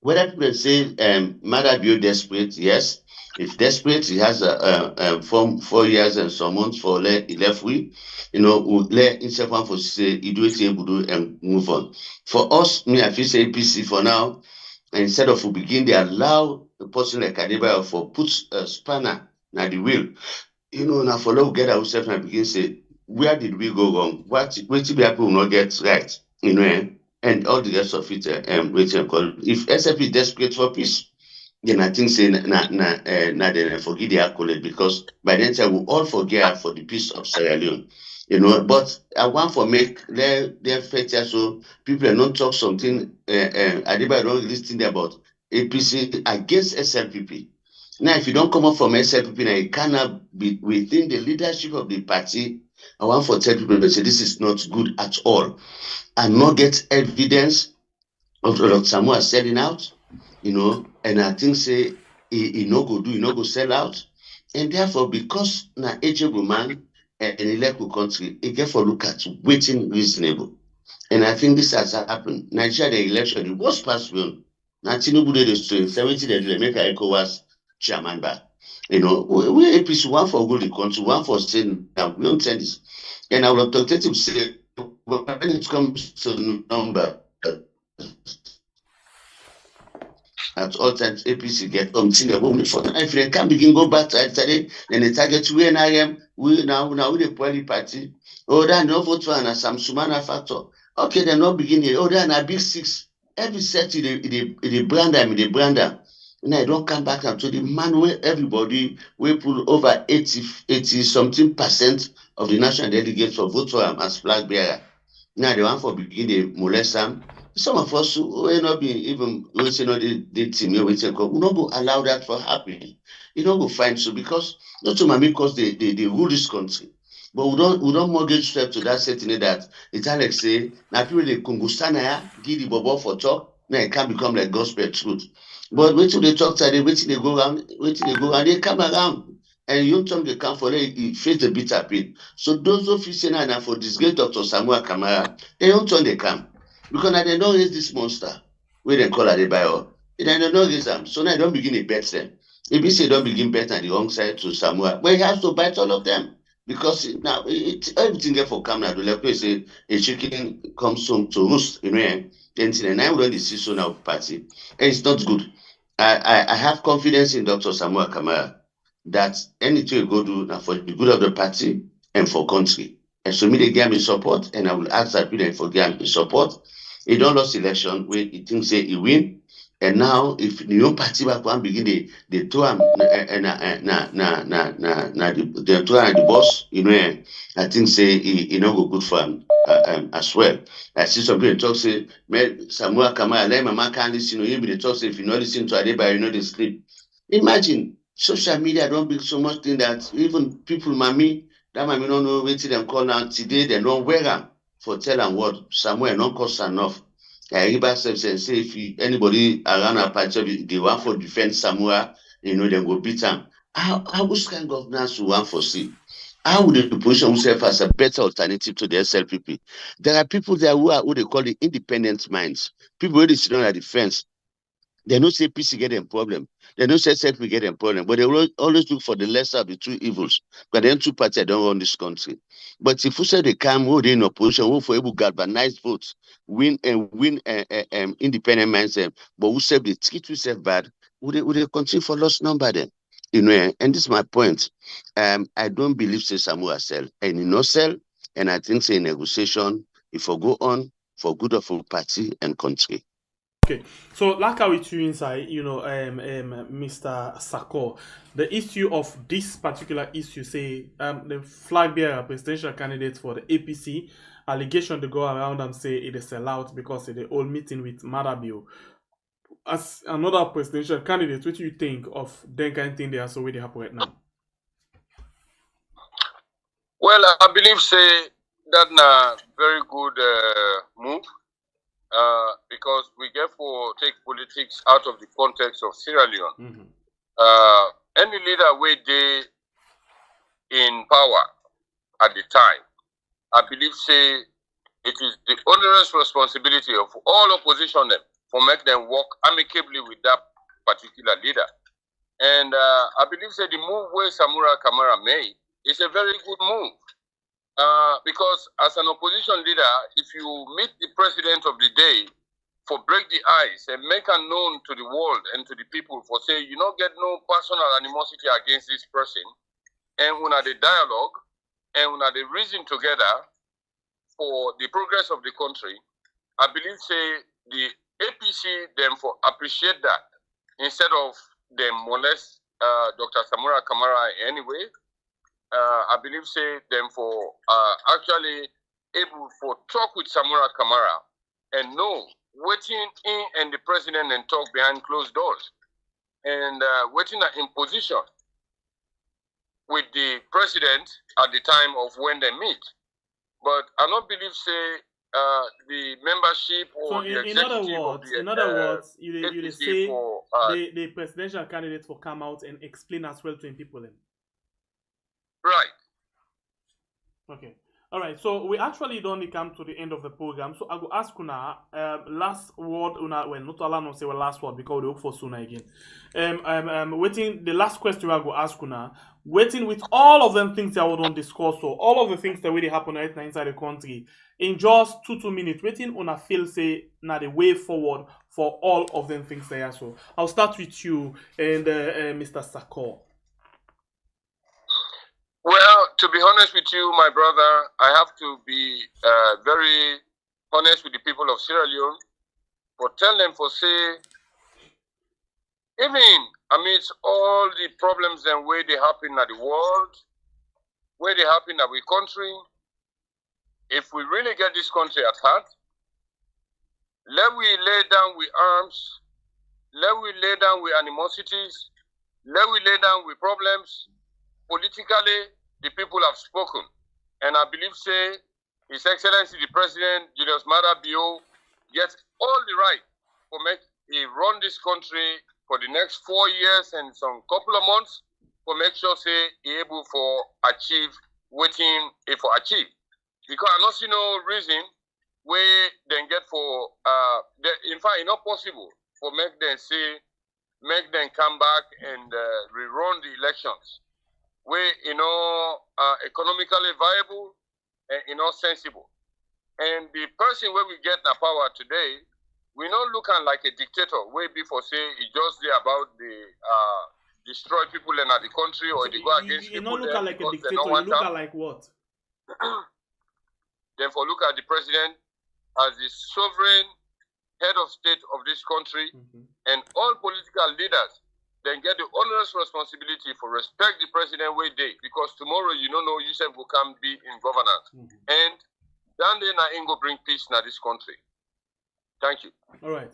whether people say Madabio desperate, yes. If desperate, he has a 4 years and some months for left we, you know, we let instead one for say he do it able do and move on. For us, me I feel say APC for now, instead of we begin they allow a person like Adebayo for put a spanner now the wheel. You know, now for now get ourselves and begin say, where did we go wrong? What people will not get right? You know, and all the rest of it, waiting call. If SFP is desperate for peace, then I think say they forget the accolade because by then time we all forget for the peace of Sierra Leone. You know, but I want for make their feature so people not talk something Adebayo don't listen about APC against SLPP. Now, if you don't come up from SLPP, now you cannot be within the leadership of the party. I want for tell people to say this is not good at all, and not get evidence of Dr. Samoa selling out, you know, and I think say he no go sell out, and therefore because na ageable man and elect country, he get for look at waiting reasonable. And I think this has happened. Nigeria, the election, the worst past one. Now, Tinubu did this to 70 they make a ECOWAS chairman back. You know, we APC, one for good the country, one for saying, now, we don't tell this. And I will talk to him say, when it comes to number, at all times, APC get something the woman for if they can begin go back to yesterday, then they target we and I am, we now with the party party. Oh, that no vote for and some Sumana factor. Okay, they're not beginning. Oh, then a big six. Every set the brand them, the brander. And I don't come back to the man where everybody will pull over 80 something percent of the national delegates for vote for him as flag bearer. Now the one for begin the molest them. Some of us who will not be even waiting on the team here waiting, we not go allow that for happening. You don't go find so because not to me because they rule this country. But we don't mortgage step to that setting that it's like say now people they Kungustana give the bobo for talk, now it can become like gospel truth. But wait till they talk to they wait till they go around, they come around. and you don't come for it, he face the bitter pain. So those who feel say now for this great Dr. Samuel Kamara, they don't turn the come. Because now they don't raise this monster. Where they call Adebayo. They don't raise them. So now they don't begin to bet them. If you say don't begin bet on the wrong side to Samuel, but he has to bite all of them. Because now everything get for come now. Like we say a chicken comes home to roost, you know, and I will see so now party. And it's not good. I have confidence in Dr. Samuel Kamara that anything you go do now for the good of the party and for country. And so me they give me support, and I will ask that people for give me support. He don't lost election where he thinks say he win. And now if the new party back one begin they throw him they throw him the boss, you know, I think say he not go good for him as well. I see some people talk say Samuel Kamara, let my man can't listen, you be the talk say if you not listen to Adebayo, you know they sleep. Imagine social media don't build so much thing that even people mommy, that mommy don't know waiting them call now today, they don't wear them for tell them what Samuel not cost enough. Riba say if anybody around our party they want for defend Samuel, you know, they go beat them. How which kind of governance we want for see? How would the position themselves as a better alternative to the SLPP? There are people there who they call the independent minds. People who they sit on at the fence. They don't say PC get them problem. They don't say self get them problem, but they will always look for the lesser of the two evils. But then two parties don't run this country. But if you say they come, who they in opposition, who for able to galvanize votes, win independent mindset, but who say they treat yourself bad, would they continue for lost number then? You know, and this is my point. I don't believe say Samuel sell and you know sell, and I think say negotiation, if we go on for good of a party and country. Okay, so like how with you inside, Mr. Sako, the issue of this particular issue, say, the flag bearer presidential candidate for the APC, allegation to go around and say it is allowed because of the old meeting with Marabio. As another presidential candidate, what do you think of that kind of thing they are so really happen right now? Well, I believe say that's a very good move. Because we therefore take politics out of the context of Sierra Leone. Mm-hmm. Any leader where they in power at the time, I believe say it is the onerous responsibility of all opposition them for make them work amicably with that particular leader. And I believe say the move where Samuel Kamara made is a very good move. Because as an opposition leader, if you meet the president of the day for break the ice and make a known to the world and to the people for say you don't get no personal animosity against this person, and when the dialogue and when the reason together for the progress of the country, I believe say the APC them for appreciate that instead of them molest Dr. Samuel Kamara anyway. I believe say them for actually able for talk with Samuel Kamara and know waiting in and the president and talk behind closed doors and waiting in position with the president at the time of when they meet. But I don't believe say the membership or So the executive in other words, you say for, the presidential candidate for come out and explain as well to people then. Right. Okay. All right. So we actually don't come to the end of the program. So I go ask Una last word. Una well not allow no say well last word because we hope for sooner again. Waiting the last question I go ask Una. Waiting with all of them things that we don't discuss. So all of the things that really happen right now inside the country in just 2 minutes. Waiting Una feel say now the way forward for all of them things there. So I'll start with you and Mr. Sako. Well, to be honest with you, my brother, I have to be very honest with the people of Sierra Leone. For tell them for say, even amidst all the problems and where they happen in the world, where they happen in our country, if we really get this country at heart, let we lay down with arms, let we lay down with animosities, let we lay down with problems. Politically, the people have spoken. And I believe, say, His Excellency the President, Julius Maada Bio, gets all the right for make he run this country for the next 4 years and some couple of months for make sure say he able for achieve waiting for achieve. Because I don't see no reason where then get for in fact it's not possible for make them come back and rerun the elections where economically viable and sensible. And the person where we get the power today, we not looking like a dictator where before say it's just there about the destroy people in the country or they go against you people. not look like a dictator, you look like what? Then for look at the president as the sovereign head of state of this country, and all political leaders then get the onerous responsibility for respect the president way day, because tomorrow you don't know yourself will come be in governance. And then I ain't go bring peace in this country. Thank you. All right.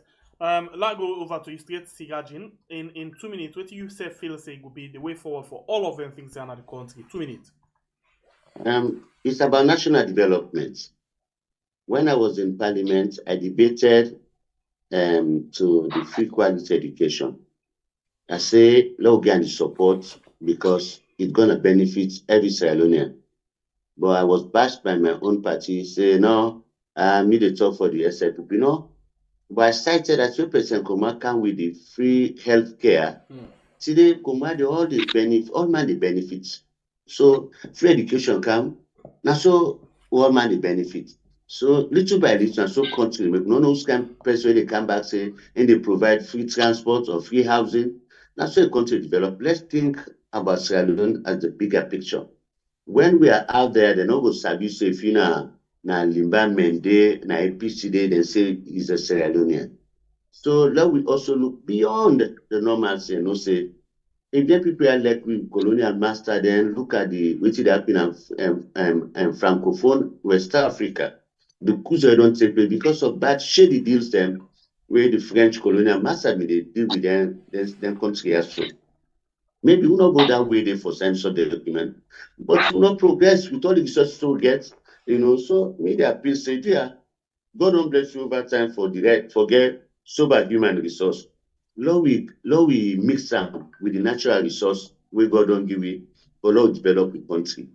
Let's go over to you straight, Sigajin. In 2 minutes, what do you say feel say would be the way forward for all of them things in the country? 2 minutes. It's about national development. When I was in Parliament, I debated to the free quality education. I say, let's get the support because it's gonna benefit every Sierra Leonean. But I was bashed by my own party, say no, I need to talk for the SLPP, no. But I cited that your President Koma come with the free health care. Today, Koma all the benefits, all man the benefits. So free education come, now so all man the benefits. So little by little, so country make no can person they come back say and they provide free transport or free housing. That's so a country develop. Let's think about Sierra Leone as the bigger picture. When we are out there, they no go sabi say if you na Limba Mende, na APC day, they say he's a Sierra Leonean. So let we also look beyond the normalcy and say if the people are like we colonial master, then look at the which it happened and Francophone West Africa. The coups don't take place because of bad shady deals them where the French colonial master they deal with them country as so. Maybe we not go that way there for science of development, but we not progress with all the resources we get, so media appeal say, yeah, God don't bless you over time for forget sober human resource. Law we mix them with the natural resource where God don't give it for law develop the country.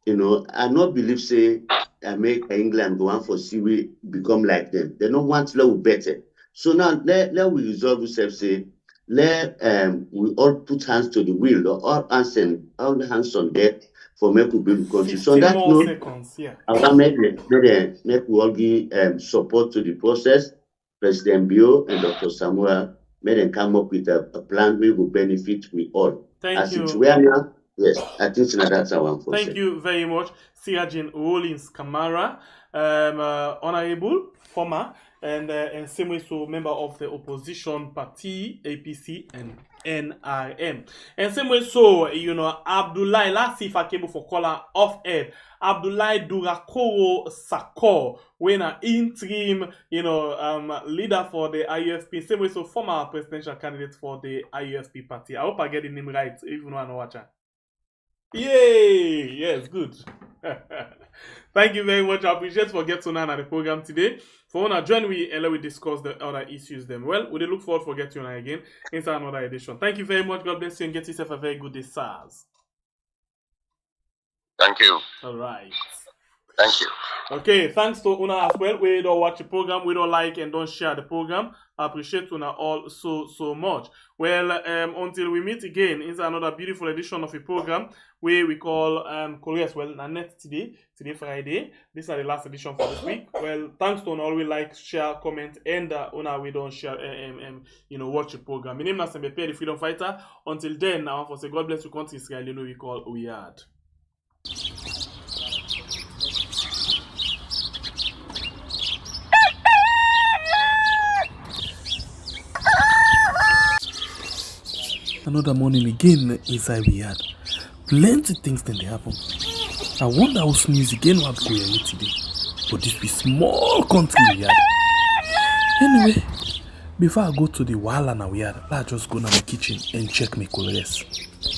I not believe say America, England go on for see we become like them. They don't want law better. So now let we resolve ourselves say let we all put hands to the wheel, or all hands on deck for make we build the country. So that I want make we all give support to the process. President Bio and Dr. Samuel made them come up with a plan where will benefit we all. Thank you. Now, yes, I think that's our one for Thank you very much, Sirajin Rollins Kamara, honorable, former, and same way so member of the opposition party APC and NRM, and same way so Abdullahi. Let's see if I came for caller off air. Abdullahi Durakoro Sakor, when an interim leader for the IUFP, same way so former presidential candidate for the IUFP party. I hope I get the name right, even though I know what I. Yay! Yes, good. Thank you very much. I appreciate for getting on the program today. For wanna join me and let we discuss the other issues them. Well, we look forward for getting on again inside another edition. Thank you very much. God bless you and get yourself a very good day, SARS. Thank you. All right. Thank you. Okay, thanks to Una as well. We don't watch the program, we don't like and don't share the program. I appreciate Una all so much. Well, until we meet again, it's another beautiful edition of a program where we call Korea's well Nanette today Friday. These are the last edition for this week. Well, thanks to Una, always like, share, comment, and Una we don't share watch the program. My name is Sembepe, the freedom fighter. Until then, I want to say God bless you country Israel, we call Uyad. Another morning again inside we had plenty things then they happen. I wonder how news again what go here today. But this be small country we had. Anyway, before I go to the wala now we had, let's just go to my kitchen and check my colors.